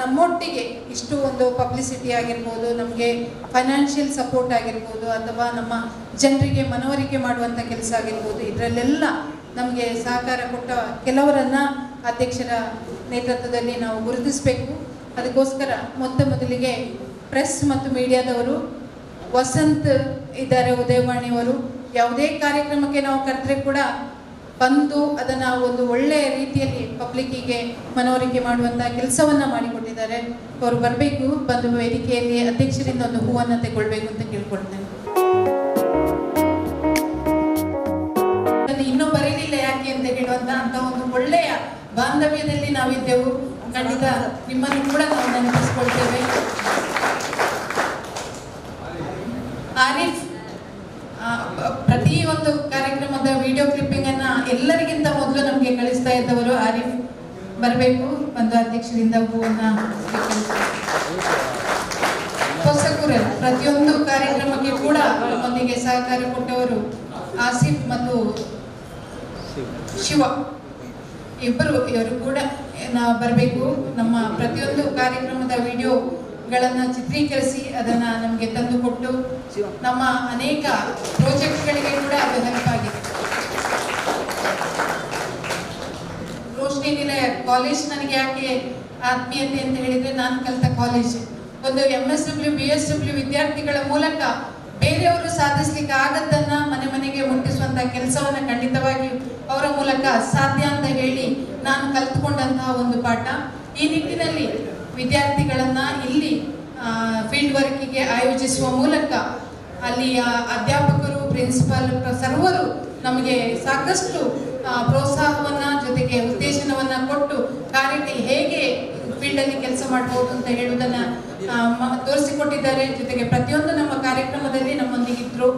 ನಮ್ಮೊಟ್ಟಿಗೆ ಇಷ್ಟು ಒಂದು ಪಬ್ಲಿಸಿಟಿ ಆಗಿರ್ಬೋದು, ನಮಗೆ ಫೈನಾನ್ಷಿಯಲ್ ಸಪೋರ್ಟ್ ಆಗಿರ್ಬೋದು, ಅಥವಾ ನಮ್ಮ ಜನರಿಗೆ ಮನವರಿಕೆ ಮಾಡುವಂಥ ಕೆಲಸ ಆಗಿರ್ಬೋದು, ಇದರಲ್ಲೆಲ್ಲ ನಮಗೆ ಸಹಕಾರ ಕೊಟ್ಟ ಕೆಲವರನ್ನು ಅಧ್ಯಕ್ಷರ ನೇತೃತ್ವದಲ್ಲಿ ನಾವು ಗುರುತಿಸಬೇಕು. ಅದಕ್ಕೋಸ್ಕರ ಮೊದಲಿಗೆ ಪ್ರೆಸ್ ಮತ್ತು ಮೀಡಿಯಾದವರು, ವಸಂತ್ ಇದ್ದಾರೆ, ಉದಯವಾಣಿಯವರು, ಯಾವುದೇ ಕಾರ್ಯಕ್ರಮಕ್ಕೆ ನಾವು ಕರೆದ್ರೆ ಕೂಡ ಬಂದು ಅದನ್ನು ಒಂದು ಒಳ್ಳೆಯ ರೀತಿಯಲ್ಲಿ ಪಬ್ಲಿಕ್ಕಿಗೆ ಮನವರಿಕೆ ಮಾಡುವಂಥ ಕೆಲಸವನ್ನು ಮಾಡಿಕೊಟ್ಟಿದ್ದಾರೆ. ಅವರು ಬರಬೇಕು, ಬಂದು ವೇದಿಕೆಯಲ್ಲಿ ಅಧ್ಯಕ್ಷರಿಂದ ಒಂದು ಹೂವನ್ನು ತಗೊಳ್ಬೇಕು ಅಂತ ಕೇಳ್ಕೊಳ್ತೇನೆ. ಇನ್ನೂ ಬರೀಲಿಲ್ಲ ಯಾಕೆ ಅಂತ ಹೇಳುವಂತ ಅಂತ ಒಂದು ಒಳ್ಳೆಯ ಬಾಂಧವ್ಯದಲ್ಲಿ ನಾವಿದ್ದೆವು. ಖಂಡಿತ ನಿಮ್ಮನ್ನು ಕೂಡ ನಾವು ನೆನಪಿಸ್ಕೊಳ್ತೇವೆ. ಆರಿಫ್ ಪ್ರತಿಯೊಂದು ಕಾರ್ಯಕ್ರಮದ ವಿಡಿಯೋ ಕ್ಲಿಪ್ಪಿಂಗ್ ಅನ್ನ ಎಲ್ಲರಿಗಿಂತ ಮೊದಲು ನಮಗೆ ಕಳಿಸ್ತಾ ಇದ್ದವರು ಆರಿಫ್. ಬರಬೇಕು, ಒಂದು ಅಧ್ಯಕ್ಷರಿಂದ ಹೂವನ್ನ ಹೊಸಕೂರಲ್ ಪ್ರತಿಯೊಂದು ಕಾರ್ಯಕ್ರಮಕ್ಕೆ ಕೂಡ ನಮ್ಮೊಂದಿಗೆ ಸಹಕಾರ ಕೊಟ್ಟವರು ಆಸಿಫ್ ಮತ್ತು ಶಿವ ಇವರು ಕೂಡ ಬರಬೇಕು. ನಮ್ಮ ಪ್ರತಿಯೊಂದು ಕಾರ್ಯಕ್ರಮದ ವಿಡಿಯೋಗಳನ್ನು ಚಿತ್ರೀಕರಿಸಿ ಅದನ್ನು ನಮಗೆ ತಂದುಕೊಟ್ಟು ನಮ್ಮ ಅನೇಕ ಪ್ರಾಜೆಕ್ಟ್ಗಳಿಗೆ ಕೂಡ ಅದು ಹೆಲ್ಪ್ ಆಗಿದೆ. ರೋಶ್ನಿ ನಿಲಯ ಕಾಲೇಜ್ ನನಗೆ ಯಾಕೆ ಆತ್ಮೀಯತೆ ಅಂತ ಹೇಳಿದರೆ, ನಾನು ಕಲಿತ ಕಾಲೇಜ್ ಒಂದು MSW BSW ವಿದ್ಯಾರ್ಥಿಗಳ ಮೂಲಕ ಬೇರೆಯವರು ಸಾಧಿಸ್ಲಿಕ್ಕೆ ಆಗದ್ದನ್ನ ಮನೆ ಮನೆಗೆ ಮುಟ್ಟಿಸುವಂತ ಕೆಲಸವನ್ನ ಖಂಡಿತವಾಗಿ ಅವರ ಮೂಲಕ ಸಾಧ್ಯ ಅಂತ ಹೇಳಿ ನಾನು ಕಲಿತುಕೊಂಡಂತಹ ಒಂದು ಪಾಠ. ಈ ನಿಟ್ಟಿನಲ್ಲಿ ವಿದ್ಯಾರ್ಥಿಗಳನ್ನ ಇಲ್ಲಿ ಫೀಲ್ಡ್ ವರ್ಕಿಗೆ ಆಯೋಜಿಸುವ ಮೂಲಕ ಅಲ್ಲಿಯ ಅಧ್ಯಾಪಕರು, ಪ್ರಿನ್ಸಿಪಾಲ್ ಸರ್ವರು ನಮಗೆ ಸಾಕಷ್ಟು ಪ್ರೋತ್ಸಾಹವನ್ನ ಜೊತೆಗೆ ಉತ್ತೇಜನವನ್ನ ಕೊಟ್ಟು ಕಾರ್ಯಕ್ಕೆ ಹೇಗೆ ಫೀಲ್ಡಲ್ಲಿ ಕೆಲಸ ಮಾಡಬಹುದು ಅಂತ ಹೇಳುವುದನ್ನ ತೋರಿಸಿಕೊಟ್ಟಿದ್ದಾರೆ. ಜೊತೆಗೆ ಪ್ರತಿಯೊಂದು ನಮ್ಮ ಕಾರ್ಯಕ್ರಮದಲ್ಲಿ ನಮ್ಮೊಂದಿಗಿದ್ರು.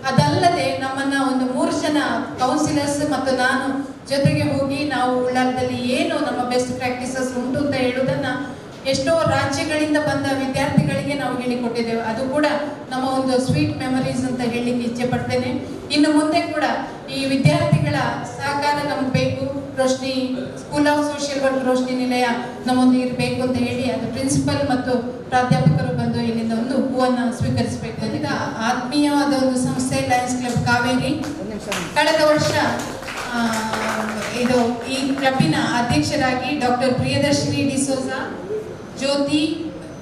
ಅದಲ್ಲದೆ ನಮ್ಮನ್ನ ಒಂದು 3 ಜನ ಕೌನ್ಸಿಲರ್ಸ್ ಮತ್ತು ನಾನು ಜೊತೆಗೆ ಹೋಗಿ ನಾವು ಉಳ್ಳಾಲದಲ್ಲಿ ಏನು ನಮ್ಮ ಬೆಸ್ಟ್ ಪ್ರಾಕ್ಟೀಸಸ್ ಉಂಟು ಅಂತ ಹೇಳುವುದನ್ನ ಎಷ್ಟೋ ರಾಜ್ಯಗಳಿಂದ ಬಂದ ವಿದ್ಯಾರ್ಥಿಗಳಿಗೆ ನಾವು ಹೇಳಿಕೊಟ್ಟಿದ್ದೇವೆ. ಅದು ಕೂಡ ನಮ್ಮ ಒಂದು ಸ್ವೀಟ್ ಮೆಮರೀಸ್ ಅಂತ ಹೇಳಲಿಕ್ಕೆ ಇಚ್ಛೆ ಪಡ್ತೇನೆ. ಇನ್ನು ಮುಂದೆ ಕೂಡ ಈ ವಿದ್ಯಾರ್ಥಿಗಳ ಸಹಕಾರ ನಮ್ಗೆ ಬೇಕು. Roshni school of social work Roshni ನಿಲಯ ನಮ್ಮೊಂದಿಗೆ ಇರಬೇಕು ಅಂತ ಹೇಳಿ ಅದು ಪ್ರಿನ್ಸಿಪಲ್ ಮತ್ತು ಪ್ರಾಧ್ಯಾಪಕರು ಬಂದು ಇಲ್ಲಿಂದ ಒಂದು ಹೂವನ್ನು ಸ್ವೀಕರಿಸಬೇಕು. ಈಗ ಆತ್ಮೀಯವಾದ ಒಂದು ಸಂಸ್ಥೆ ಲಯನ್ಸ್ ಕ್ಲಬ್ ಕಾವೇರಿ ಕಳೆದ ವರ್ಷ ಇದು ಈ ಕ್ಲಬ್ಬಿನ ಅಧ್ಯಕ್ಷರಾಗಿ ಡಾಕ್ಟರ್ ಪ್ರಿಯದರ್ಶಿನಿ ಡಿಸೋಜಾ, ಜ್ಯೋತಿ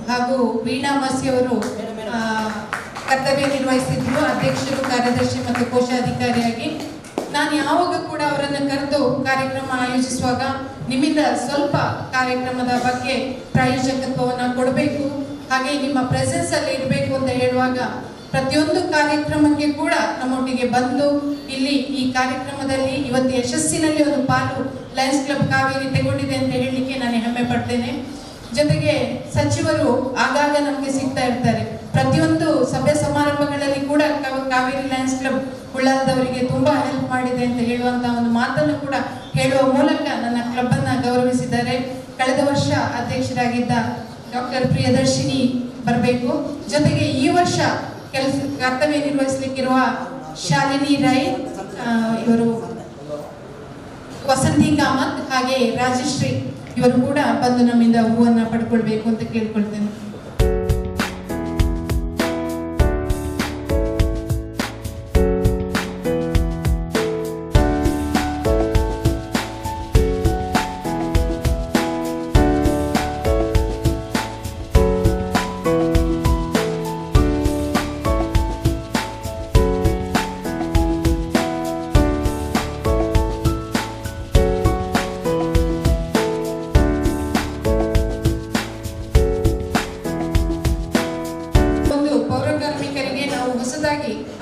ಹಾಗೂ ವೀಣಾ ಮಸಿ ಅವರು ಕರ್ತವ್ಯ ನಿರ್ವಹಿಸಿದ್ರು, ಅಧ್ಯಕ್ಷರು, ಕಾರ್ಯದರ್ಶಿ ಮತ್ತು ಕೋಶಾಧಿಕಾರಿಯಾಗಿ. ನಾನು ಯಾವಾಗ ಕೂಡ ಅವರನ್ನು ಕರೆದು ಕಾರ್ಯಕ್ರಮ ಆಯೋಜಿಸುವಾಗ ನಿಮ್ಮಿಂದ ಸ್ವಲ್ಪ ಕಾರ್ಯಕ್ರಮದ ಬಗ್ಗೆ ಪ್ರಾಯೋಜಕತ್ವವನ್ನು ಕೊಡಬೇಕು, ಹಾಗೆ ನಿಮ್ಮ ಪ್ರೆಸೆನ್ಸ್ ಅಲ್ಲಿ ಇರಬೇಕು ಅಂತ ಹೇಳುವಾಗ ಪ್ರತಿಯೊಂದು ಕಾರ್ಯಕ್ರಮಕ್ಕೆ ಕೂಡ ನಮ್ಮೊಟ್ಟಿಗೆ ಬಂದು ಇಲ್ಲಿ ಈ ಕಾರ್ಯಕ್ರಮದಲ್ಲಿ ಇವತ್ತು ಯಶಸ್ಸಿನಲ್ಲಿ ಒಂದು ಪಾಲು ಲಯನ್ಸ್ ಕ್ಲಬ್ ಕಾವೇರಿ ತಗೊಂಡಿದೆ ಅಂತ ಹೇಳಲಿಕ್ಕೆ ನಾನು ಹೆಮ್ಮೆ ಪಡ್ತೇನೆ. ಜೊತೆಗೆ ಸಚಿವರು ಆಗಾಗ ನಮಗೆ ಸಿಗ್ತಾ ಇರ್ತಾರೆ. ಪ್ರತಿಯೊಂದು ಸಭೆ ಸಮಾರಂಭಗಳಲ್ಲಿ ಕೂಡ ಕಾವೇರಿ ಲಯನ್ಸ್ ಕ್ಲಬ್ ಉಳ್ಳಾಲದವರಿಗೆ ತುಂಬಾ ಹೆಲ್ಪ್ ಮಾಡಿದೆ ಅಂತ ಹೇಳುವಂತ ಒಂದು ಮಾತನ್ನು ಕೂಡ ಹೇಳುವ ಮೂಲಕ ನನ್ನ ಕ್ಲಬ್ ಅನ್ನ ಗೌರವಿಸಿದ್ದಾರೆ. ಕಳೆದ ವರ್ಷ ಅಧ್ಯಕ್ಷರಾಗಿದ್ದ ಡಾಕ್ಟರ್ ಪ್ರಿಯದರ್ಶಿನಿ ಬರಬೇಕು. ಜೊತೆಗೆ ಈ ವರ್ಷ ಕರ್ತವ್ಯ ನಿರ್ವಹಿಸಲಿಕ್ಕಿರುವ ಶಾಲಿನಿ ರೈ, ಇವರು ವಸಂತಿ ಕಾಮತ್, ಹಾಗೆ ರಾಜಶ್ರೀ ಇವರು ಕೂಡ ಬಂದು ನಮ್ಮಿಂದ ಹೂವನ್ನ ಪಡ್ಕೊಳ್ಬೇಕು ಅಂತ ಕೇಳ್ಕೊಳ್ತೇನೆ.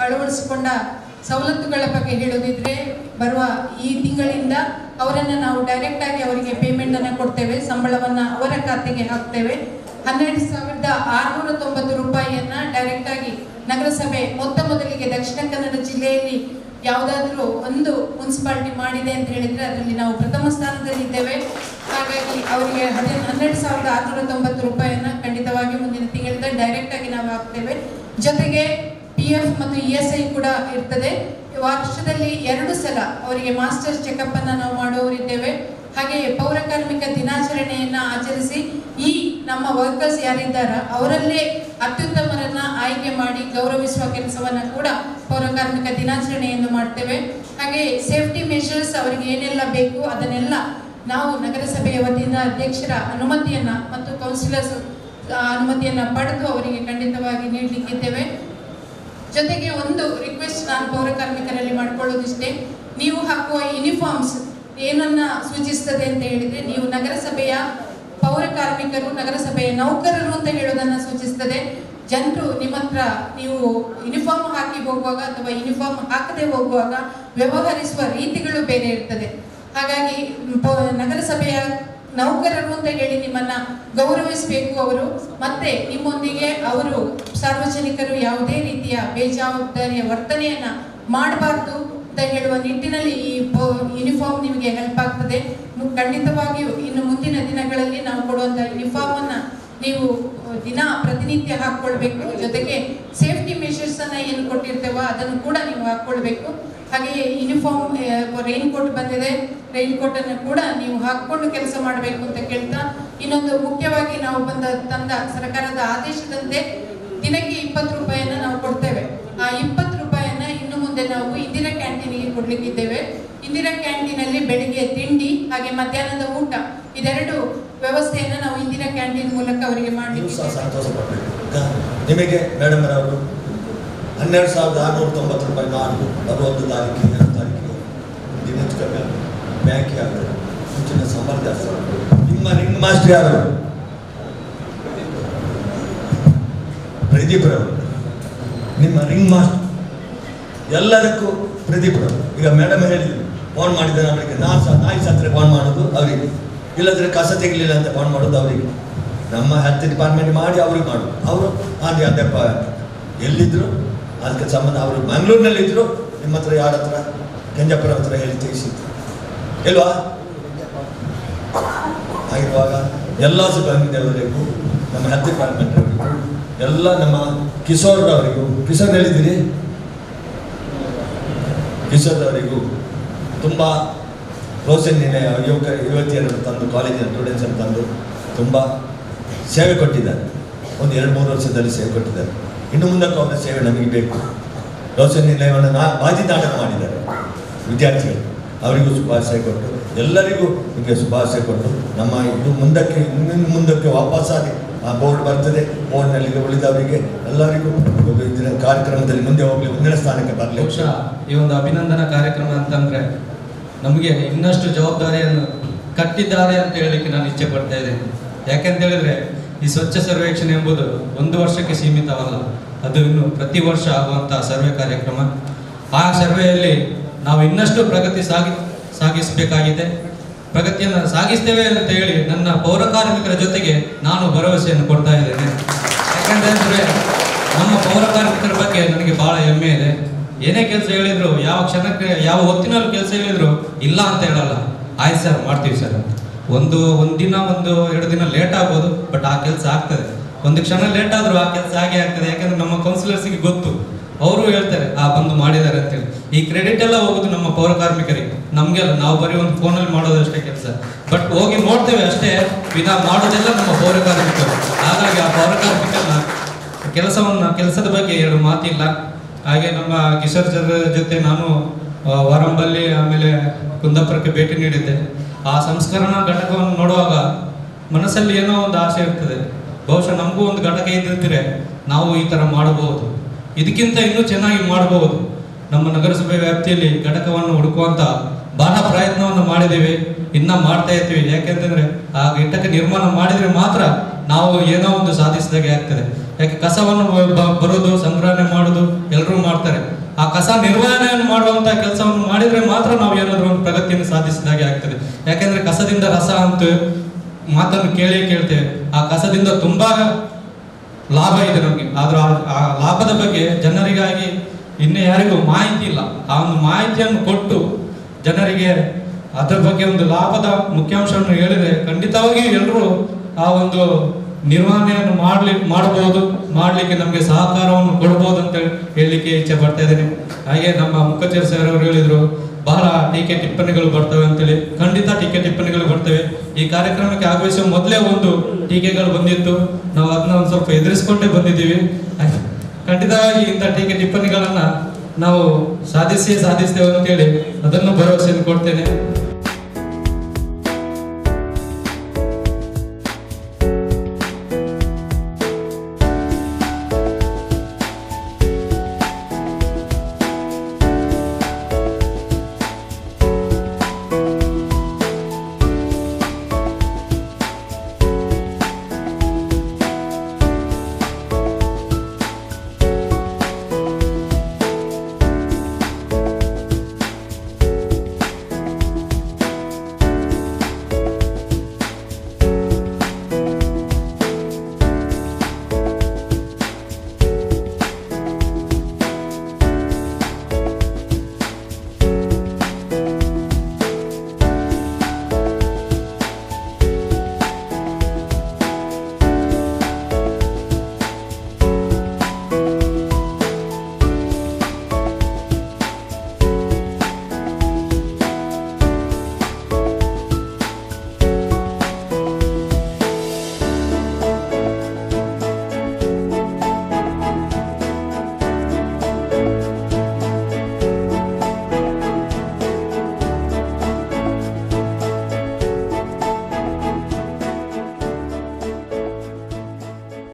ಅಳವಡಿಸಿಕೊಂಡ ಸವಲತ್ತುಗಳ ಬಗ್ಗೆ ಹೇಳೋದಿದ್ರೆ, ಬರುವ ಈ ತಿಂಗಳಿಂದ ಅವರನ್ನು ನಾವು ಡೈರೆಕ್ಟ್ ಆಗಿ ಅವರಿಗೆ ಪೇಮೆಂಟ್ ಅನ್ನು ಕೊಡ್ತೇವೆ, ಸಂಬಳವನ್ನ ಅವರ ಖಾತೆಗೆ ಹಾಕ್ತೇವೆ. 12,690 ರೂಪಾಯಿಯನ್ನ ಡೈರೆಕ್ಟ್ ಆಗಿ ನಗರಸಭೆ ಮೊದಲಿಗೆ ದಕ್ಷಿಣ ಕನ್ನಡ ಜಿಲ್ಲೆಯಲ್ಲಿ ಯಾವುದಾದ್ರೂ ಒಂದು ಮುನ್ಸಿಪಾಲಿಟಿ ಮಾಡಿದೆ ಅಂತ ಹೇಳಿದ್ರೆ ಅದರಲ್ಲಿ ನಾವು ಪ್ರಥಮ ಸ್ಥಾನದಲ್ಲಿದ್ದೇವೆ. ಹಾಗಾಗಿ ಅವರಿಗೆ 12,690 ರೂಪಾಯಿಯನ್ನು ಖಂಡಿತವಾಗಿ ಮುಂದಿನ ತಿಂಗಳಿಂದ ಡೈರೆಕ್ಟ್ ಆಗಿ ನಾವು ಹಾಕ್ತೇವೆ. ಜೊತೆಗೆ PF ಮತ್ತು ESI ಕೂಡ ಇರ್ತದೆ. ವರ್ಷದಲ್ಲಿ 2 ಸಲ ಅವರಿಗೆ ಮಾಸ್ಟರ್ಸ್ ಚೆಕಪ್ ಅನ್ನು ನಾವು ಮಾಡುವವರಿದ್ದೇವೆ. ಹಾಗೆ ಪೌರ ಕಾರ್ಮಿಕ ದಿನಾಚರಣೆಯನ್ನ ಆಚರಿಸಿ ಈ ನಮ್ಮ ವರ್ಕರ್ಸ್ ಯಾರಿದ್ದಾರ ಅವರಲ್ಲೇ ಅತ್ಯುತ್ತಮರನ್ನ ಆಯ್ಕೆ ಮಾಡಿ ಗೌರವಿಸುವ ಕೆಲಸವನ್ನ ಕೂಡ ಪೌರ ಕಾರ್ಮಿಕ ದಿನಾಚರಣೆಯನ್ನು ಮಾಡ್ತೇವೆ. ಹಾಗೆ ಸೇಫ್ಟಿ ಮೆಷರ್ಸ್ ಅವರಿಗೆ ಏನೆಲ್ಲ ಬೇಕು ಅದನ್ನೆಲ್ಲ ನಾವು ನಗರಸಭೆಯ ವತಿಯಿಂದ ಅಧ್ಯಕ್ಷರ ಅನುಮತಿಯನ್ನ ಮತ್ತು ಕೌನ್ಸಿಲರ್ಸ್ ಅನುಮತಿಯನ್ನ ಪಡೆದು ಅವರಿಗೆ ಖಂಡಿತವಾಗಿ ನೀಡಲಿಕ್ಕಿದ್ದೇವೆ. ಜೊತೆಗೆ ಒಂದು ರಿಕ್ವೆಸ್ಟ್ ನಾನು ಪೌರ ಕಾರ್ಮಿಕರಲ್ಲಿ ಮಾಡಿಕೊಳ್ಳೋದಿಷ್ಟೇ, ನೀವು ಹಾಕುವ ಯೂನಿಫಾರ್ಮ್ಸ್ ಏನನ್ನ ಸೂಚಿಸ್ತದೆ ಅಂತ ಹೇಳಿದ್ರೆ ನೀವು ನಗರಸಭೆಯ ಪೌರ ಕಾರ್ಮಿಕರು, ನಗರಸಭೆಯ ನೌಕರರು ಅಂತ ಹೇಳೋದನ್ನ ಸೂಚಿಸ್ತದೆ. ಜನರು ನಿಮ್ಮ ಹತ್ರ ನೀವು ಯೂನಿಫಾರ್ಮ್ ಹಾಕಿ ಹೋಗುವಾಗ ಅಥವಾ ಯೂನಿಫಾರ್ಮ್ ಹಾಕದೆ ಹೋಗುವಾಗ ವ್ಯವಹರಿಸುವ ರೀತಿಗಳು ಬೇರೆ ಇರ್ತದೆ. ಹಾಗಾಗಿ ನಗರಸಭೆಯ ನೌಕರರು ಅಂತ ಹೇಳಿ ನಿಮ್ಮನ್ನ ಗೌರವಿಸಬೇಕು ಅವರು. ಮತ್ತೆ ನಿಮ್ಮೊಂದಿಗೆ ಅವರು ಸಾರ್ವಜನಿಕರು ಯಾವುದೇ ರೀತಿಯ ಬೇಜವಾಬ್ದಾರಿಯ ವರ್ತನೆಯನ್ನ ಮಾಡಬಾರ್ದು ಅಂತ ಹೇಳುವ ನಿಟ್ಟಿನಲ್ಲಿ ಈ ಯೂನಿಫಾರ್ಮ್ ನಿಮಗೆ ಹೆಲ್ಪ್ ಆಗ್ತದೆ. ಖಂಡಿತವಾಗಿಯೂ ಇನ್ನು ಮುಂದಿನ ದಿನಗಳಲ್ಲಿ ನಾವು ಕೊಡುವಂತಹ ಯೂನಿಫಾರ್ಮ್ ಅನ್ನ ನೀವು ಪ್ರತಿನಿತ್ಯ ಹಾಕೊಳ್ಬೇಕು. ಜೊತೆಗೆ ಸೇಫ್ಟಿ ಮೆಷರ್ಸ್ ಅನ್ನ ಏನು ಕೊಟ್ಟಿರ್ತೇವೋ ಅದನ್ನು ಕೂಡ ನೀವು ಹಾಕೊಳ್ಬೇಕು. ಹಾಗೆಯೇ ಯೂನಿಫಾರ್ಮ್ ರೈನ್ ಕೋಟ್ ಬಂದಿದೆ, ರೈನ್ ಕೋಟ್ ಅನ್ನು ಕೂಡ ನೀವು ಹಾಕೊಂಡು ಕೆಲಸ ಮಾಡಬೇಕು ಅಂತ ಕೇಳ್ತಾ, ಇನ್ನೊಂದು ಮುಖ್ಯವಾಗಿ ನಾವು ತಂದ ಸರ್ಕಾರದ ಆದೇಶದಂತೆ ದಿನಕ್ಕೆ 20 ರೂಪಾಯಿಯನ್ನ ನಾವು ಕೊಡ್ತೇವೆ. ಆ 20 ರೂಪಾಯಿಯನ್ನ ಇನ್ನು ಮುಂದೆ ನಾವು ಇಂದಿರಾ ಕ್ಯಾಂಟೀನಿಗೆ ಕೊಡ್ಲಿಕ್ಕಿದ್ದೇವೆ. ಇಂದಿರಾ ಕ್ಯಾಂಟೀನಲ್ಲಿ ಬೆಳಿಗ್ಗೆ ತಿಂಡಿ ಹಾಗೆ ಮಧ್ಯಾಹ್ನದ ಊಟ ಇದೆರಡು ವ್ಯವಸ್ಥೆಯನ್ನ ನಾವು ಇಂದಿರಾ ಕ್ಯಾಂಟೀನ್ ಮೂಲಕ ಅವರಿಗೆ ಮಾಡಲಿಕ್ಕೆ ನಿಮಗೆ ಮೇಡಮ್ ಅವರು 12,690 ರೂಪಾಯಿ ನಾನು 1 ತಾರೀಕಿಗೆ 2 ತಾರೀಕಿಗೆ ದಿನಕ್ಕೆ ಬ್ಯಾಂಕಿಗೆ ಆಗ್ತದೆ. ಮುಂಚಿನ ಸಂಬಳ ಜಾಸ್ತಿ. ನಿಮ್ಮ ರಿಂಗ್ ಮಾಸ್ಟರ್ ಯಾರು? ಪ್ರದೀಪ್ ರವರು. ನಿಮ್ಮ ರಿಂಗ್ ಮಾಸ್ಟರ್ ಎಲ್ಲದಕ್ಕೂ ಪ್ರದೀಪ್ ರವರು. ಈಗ ಮೇಡಮ್ ಹೇಳಿದ್ರು ಫೋನ್ ಮಾಡಿದ್ದಾರೆ ಅವರಿಗೆ. ನಾನು ಸಹ ನಾಯಿ ಸತ್ತರೆ ಫೋನ್ ಮಾಡೋದು ಅವರಿಗೆ, ಇಲ್ಲದ್ರೆ ಕಸ ತೆಗಿಲಿಲ್ಲ ಅಂತ ಫೋನ್ ಮಾಡೋದು ಅವರಿಗೆ. ನಮ್ಮ ಹೆಲ್ತ್ ಡಿಪಾರ್ಟ್ಮೆಂಟ್ ಮಾಡಿ ಅವ್ರಿಗೆ ಮಾಡೋದು. ಅವರು ಹಾಗೆ ಅದಪ್ಪ ಎಲ್ಲಿದ್ದರು ಅದಕ್ಕೆ ಸಂಬಂಧ. ಅವರು ಮಂಗಳೂರಿನಲ್ಲಿದ್ದರು, ನಿಮ್ಮ ಹತ್ರ ಯಾರ ಹತ್ರ ಕೆಂಜಪ್ಪರ ಹತ್ರ ಹೇಳಿ ತೆಗಿಸಿದ್ರು ಇಲ್ವಾ? ಆಗಿರುವಾಗ ಎಲ್ಲ ಸಿಬ್ಬಂದಿಯವರಿಗೂ, ನಮ್ಮ ಹೆಲ್ತ್ ಡಿಪಾರ್ಟ್ಮೆಂಟ್ ಅವರಿಗೂ, ಎಲ್ಲ ನಮ್ಮ ಕಿಶೋರ್ ಅವರಿಗೂ, ಕಿಶೋರ್ ಹೇಳಿದ್ದೀರಿ, ಕಿಶೋರ್ ಅವರಿಗೂ ತುಂಬ ರೋಷನ್ ನಿಲಯ ಯುವತಿಯರನ್ನು ತಂದು, ಕಾಲೇಜಿನ ಸ್ಟೂಡೆಂಟ್ಸನ್ನು ತಂದು ತುಂಬ ಸೇವೆ ಕೊಟ್ಟಿದ್ದಾರೆ. ಒಂದು 2-3 ವರ್ಷದಲ್ಲಿ ಸೇವೆ ಕೊಟ್ಟಿದ್ದಾರೆ. ಇನ್ನು ಮುಂದಕ್ಕೂ ಅವರ ಸೇವೆ ನಮಗೆ ಬೇಕು. ರೋಷನ್ ನಿಲಯವನ್ನು ಬಾಜಿ ನಾಟಕ ಮಾಡಿದ್ದಾರೆ ವಿದ್ಯಾರ್ಥಿಗಳು. ಅವರಿಗೂ ಶುಭಾಶಯ ಕೊಟ್ಟು, ಎಲ್ಲರಿಗೂ ನಿಮಗೆ ಶುಭಾಶಯ ಕೊಟ್ಟು, ನಮ್ಮ ಇದು ಮುಂದಕ್ಕೆ ವಾಪಸ್ಸಾಗಿ ಆ ಬೋರ್ಡ್ ಬರ್ತದೆ. ಬೋರ್ಡ್ನಲ್ಲಿ ಉಳಿದವರಿಗೆ ಎಲ್ಲರಿಗೂ ಇದರ ಕಾರ್ಯಕ್ರಮದಲ್ಲಿ ಮುಂದೆ ಹೋಗಲಿ, ಮುಂದಿನ ಸ್ಥಾನಕ್ಕೆ ಬರಲಿ. ಬಹುಶಃ ಈ ಒಂದು ಅಭಿನಂದನಾ ಕಾರ್ಯಕ್ರಮ ಅಂತಂದರೆ ನಮಗೆ ಇನ್ನಷ್ಟು ಜವಾಬ್ದಾರಿಯನ್ನು ಕಟ್ಟಿದ್ದಾರೆ ಅಂತ ಹೇಳಲಿಕ್ಕೆ ನಾನು ಇಚ್ಛೆ ಪಡ್ತಾ ಇದ್ದೇನೆ. ಯಾಕೆಂತ ಹೇಳಿದ್ರೆ ಈ ಸ್ವಚ್ಛ ಸರ್ವೇಕ್ಷಣೆ ಎಂಬುದು 1 ವರ್ಷಕ್ಕೆ ಸೀಮಿತವಲ್ಲ, ಅದು ಇನ್ನು ಪ್ರತಿ ವರ್ಷ ಆಗುವಂತಹ ಸರ್ವೆ ಕಾರ್ಯಕ್ರಮ. ಆ ಸರ್ವೆಯಲ್ಲಿ ನಾವು ಇನ್ನಷ್ಟು ಪ್ರಗತಿ ಸಾಗಿಸಬೇಕಾಗಿದೆ. ಪ್ರಗತಿಯನ್ನು ಸಾಗಿಸ್ತೇವೆ ಅಂತ ಹೇಳಿ ನನ್ನ ಪೌರ ಕಾರ್ಮಿಕರ ಜೊತೆಗೆ ನಾನು ಭರವಸೆಯನ್ನು ಕೊಡ್ತಾ ಇದ್ದೇನೆ. ಯಾಕೆಂದರೆ ನಮ್ಮ ಪೌರ ಕಾರ್ಮಿಕರ ಬಗ್ಗೆ ನನಗೆ ಬಹಳ ಹೆಮ್ಮೆ ಇದೆ. ಏನೇ ಕೆಲಸ ಹೇಳಿದ್ರು, ಯಾವ ಕ್ಷಣಕ್ಕೆ ಯಾವ ಹೊತ್ತಿನಲ್ಲಿ ಕೆಲಸ ಹೇಳಿದ್ರು ಇಲ್ಲ ಅಂತ ಹೇಳಲ್ಲ. ಆಯ್ತು ಸರ್ ಮಾಡ್ತೀವಿ ಸರ್. ಒಂದು ದಿನ 1-2 ದಿನ ಲೇಟ್ ಆಗ್ಬೋದು, ಬಟ್ ಆ ಕೆಲಸ ಆಗ್ತದೆ. ಒಂದು ಕ್ಷಣ ಲೇಟ್ ಆದರೂ ಆ ಕೆಲಸ ಆಗೇ ಆಗ್ತದೆ. ಯಾಕಂದ್ರೆ ನಮ್ಮ ಕೌನ್ಸಿಲರ್ಸ್ಗೆ ಗೊತ್ತು, ಅವರು ಹೇಳ್ತಾರೆ ಬಂದು ಮಾಡಿದ್ದಾರೆ ಅಂತೇಳಿ. ಈ ಕ್ರೆಡಿಟ್ ಎಲ್ಲ ಹೋಗೋದು ನಮ್ಮ ಪೌರ ಕಾರ್ಮಿಕರಿಗೆ, ನಮಗೆಲ್ಲ. ನಾವು ಬರೀ ಒಂದು ಫೋನಲ್ಲಿ ಮಾಡೋದಷ್ಟೇ ಕೆಲಸ, ಬಟ್ ಹೋಗಿ ನೋಡ್ತೇವೆ ಅಷ್ಟೇ, ವಿನಾ ಮಾಡೋದೆಲ್ಲ ನಮ್ಮ ಪೌರ ಕಾರ್ಮಿಕರು. ಹಾಗಾಗಿ ಆ ಪೌರ ಕಾರ್ಮಿಕರನ್ನ ಕೆಲಸದ ಬಗ್ಗೆ 2 ಮಾತಿಲ್ಲ. ಹಾಗೆ ನಮ್ಮ ಕಿಶೋರ್ ಜೊತೆ ನಾನು ವಾರಂಬಲ್ಲಿ ಆಮೇಲೆ ಕುಂದಾಪುರಕ್ಕೆ ಭೇಟಿ ನೀಡಿದ್ದೆ. ಆ ಸಂಸ್ಕರಣಾ ಘಟಕವನ್ನು ನೋಡುವಾಗ ಮನಸ್ಸಲ್ಲಿ ಏನೋ ಒಂದು ಆಸೆ ಇರ್ತದೆ. ಬಹುಶಃ ನಮಗೂ ಒಂದು ಘಟಕ ಇದ್ದಿದ್ರೆ ನಾವು ಈ ಥರ ಮಾಡಬಹುದು, ಇದಕ್ಕಿಂತ ಇನ್ನೂ ಚೆನ್ನಾಗಿ ಮಾಡಬಹುದು. ನಮ್ಮ ನಗರಸಭೆ ವ್ಯಾಪ್ತಿಯಲ್ಲಿ ಘಟಕವನ್ನು ಹುಡುಕುವಂಥ ಬಹಳ ಪ್ರಯತ್ನವನ್ನು ಮಾಡಿದ್ದೀವಿ, ಇನ್ನ ಮಾಡ್ತಾ ಇರ್ತೀವಿ. ಯಾಕೆಂತಂದ್ರೆ ಆ ಘಟಕ ನಿರ್ಮಾಣ ಮಾಡಿದರೆ ಮಾತ್ರ ನಾವು ಏನೋ ಒಂದು ಸಾಧಿಸಿದಾಗೆ ಆಗ್ತದೆ. ಯಾಕೆ ಕಸವನ್ನು ಬರೋದು, ಸಂಗ್ರಹಣೆ ಮಾಡೋದು ಎಲ್ಲರೂ ಮಾಡ್ತಾರೆ. ಆ ಕಸ ನಿರ್ವಹಣೆಯನ್ನು ಮಾಡುವಂಥ ಕೆಲಸವನ್ನು ಮಾಡಿದರೆ ಮಾತ್ರ ನಾವು ಏನಾದರೂ ಒಂದು ಪ್ರಗತಿಯನ್ನು ಸಾಧಿಸಿದಾಗೆ ಆಗ್ತದೆ. ಯಾಕೆಂದ್ರೆ ಕಸದಿಂದ ರಸ ಅಂತ ಮಾತನ್ನು ಕೇಳ್ತೇವೆ. ಆ ಕಸದಿಂದ ತುಂಬಾ ಲಾಭ ಇದೆ ನಮಗೆ. ಆದ್ರೆ ಆ ಲಾಭದ ಬಗ್ಗೆ ಜನರಿಗಾಗಿ ಇನ್ನು ಯಾರಿಗೂ ಮಾಹಿತಿ ಇಲ್ಲ. ಆ ಒಂದು ಮಾಹಿತಿಯನ್ನು ಕೊಟ್ಟು ಜನರಿಗೆ ಅದರ ಬಗ್ಗೆ ಒಂದು ಲಾಭದ ಮುಖ್ಯಾಂಶವನ್ನು ಹೇಳಿದರೆ ಖಂಡಿತವಾಗಿಯೂ ಎಲ್ಲರೂ ಆ ಒಂದು ನಿರ್ವಹಣೆಯನ್ನು ಮಾಡಲಿಕ್ಕೆ ನಮಗೆ ಸಹಕಾರವನ್ನು ಕೊಡ್ಬೋದು ಅಂತ ಹೇಳಲಿಕ್ಕೆ ಇಚ್ಛೆ ಪಡ್ತಾ ಇದ್ದೇನೆ. ಹಾಗೆ ನಮ್ಮ ಮುಖಚೇರ್ ಸರ್ ಅವರು ಹೇಳಿದರು ಬಹಳ ಟೀಕೆ ಟಿಪ್ಪಣಿಗಳು ಬರ್ತವೆ ಅಂತೇಳಿ. ಖಂಡಿತ ಟೀಕೆ ಟಿಪ್ಪಣಿಗಳು ಬರ್ತವೆ. ಈ ಕಾರ್ಯಕ್ರಮಕ್ಕೆ ಆಗಮಿಸುವ ಮೊದಲೇ ಒಂದು ಟೀಕೆಗಳು ಬಂದಿತ್ತು, ನಾವು ಅದನ್ನ ಒಂದು ಸ್ವಲ್ಪ ಎದುರಿಸ್ಕೊಂಡೇ ಬಂದಿದ್ದೀವಿ. ಖಂಡಿತವಾಗಿ ಇಂಥ ಟೀಕೆ ಟಿಪ್ಪಣಿಗಳನ್ನ ನಾವು ಸಾಧಿಸ್ತೇವೆ ಅಂತೇಳಿ ಅದನ್ನು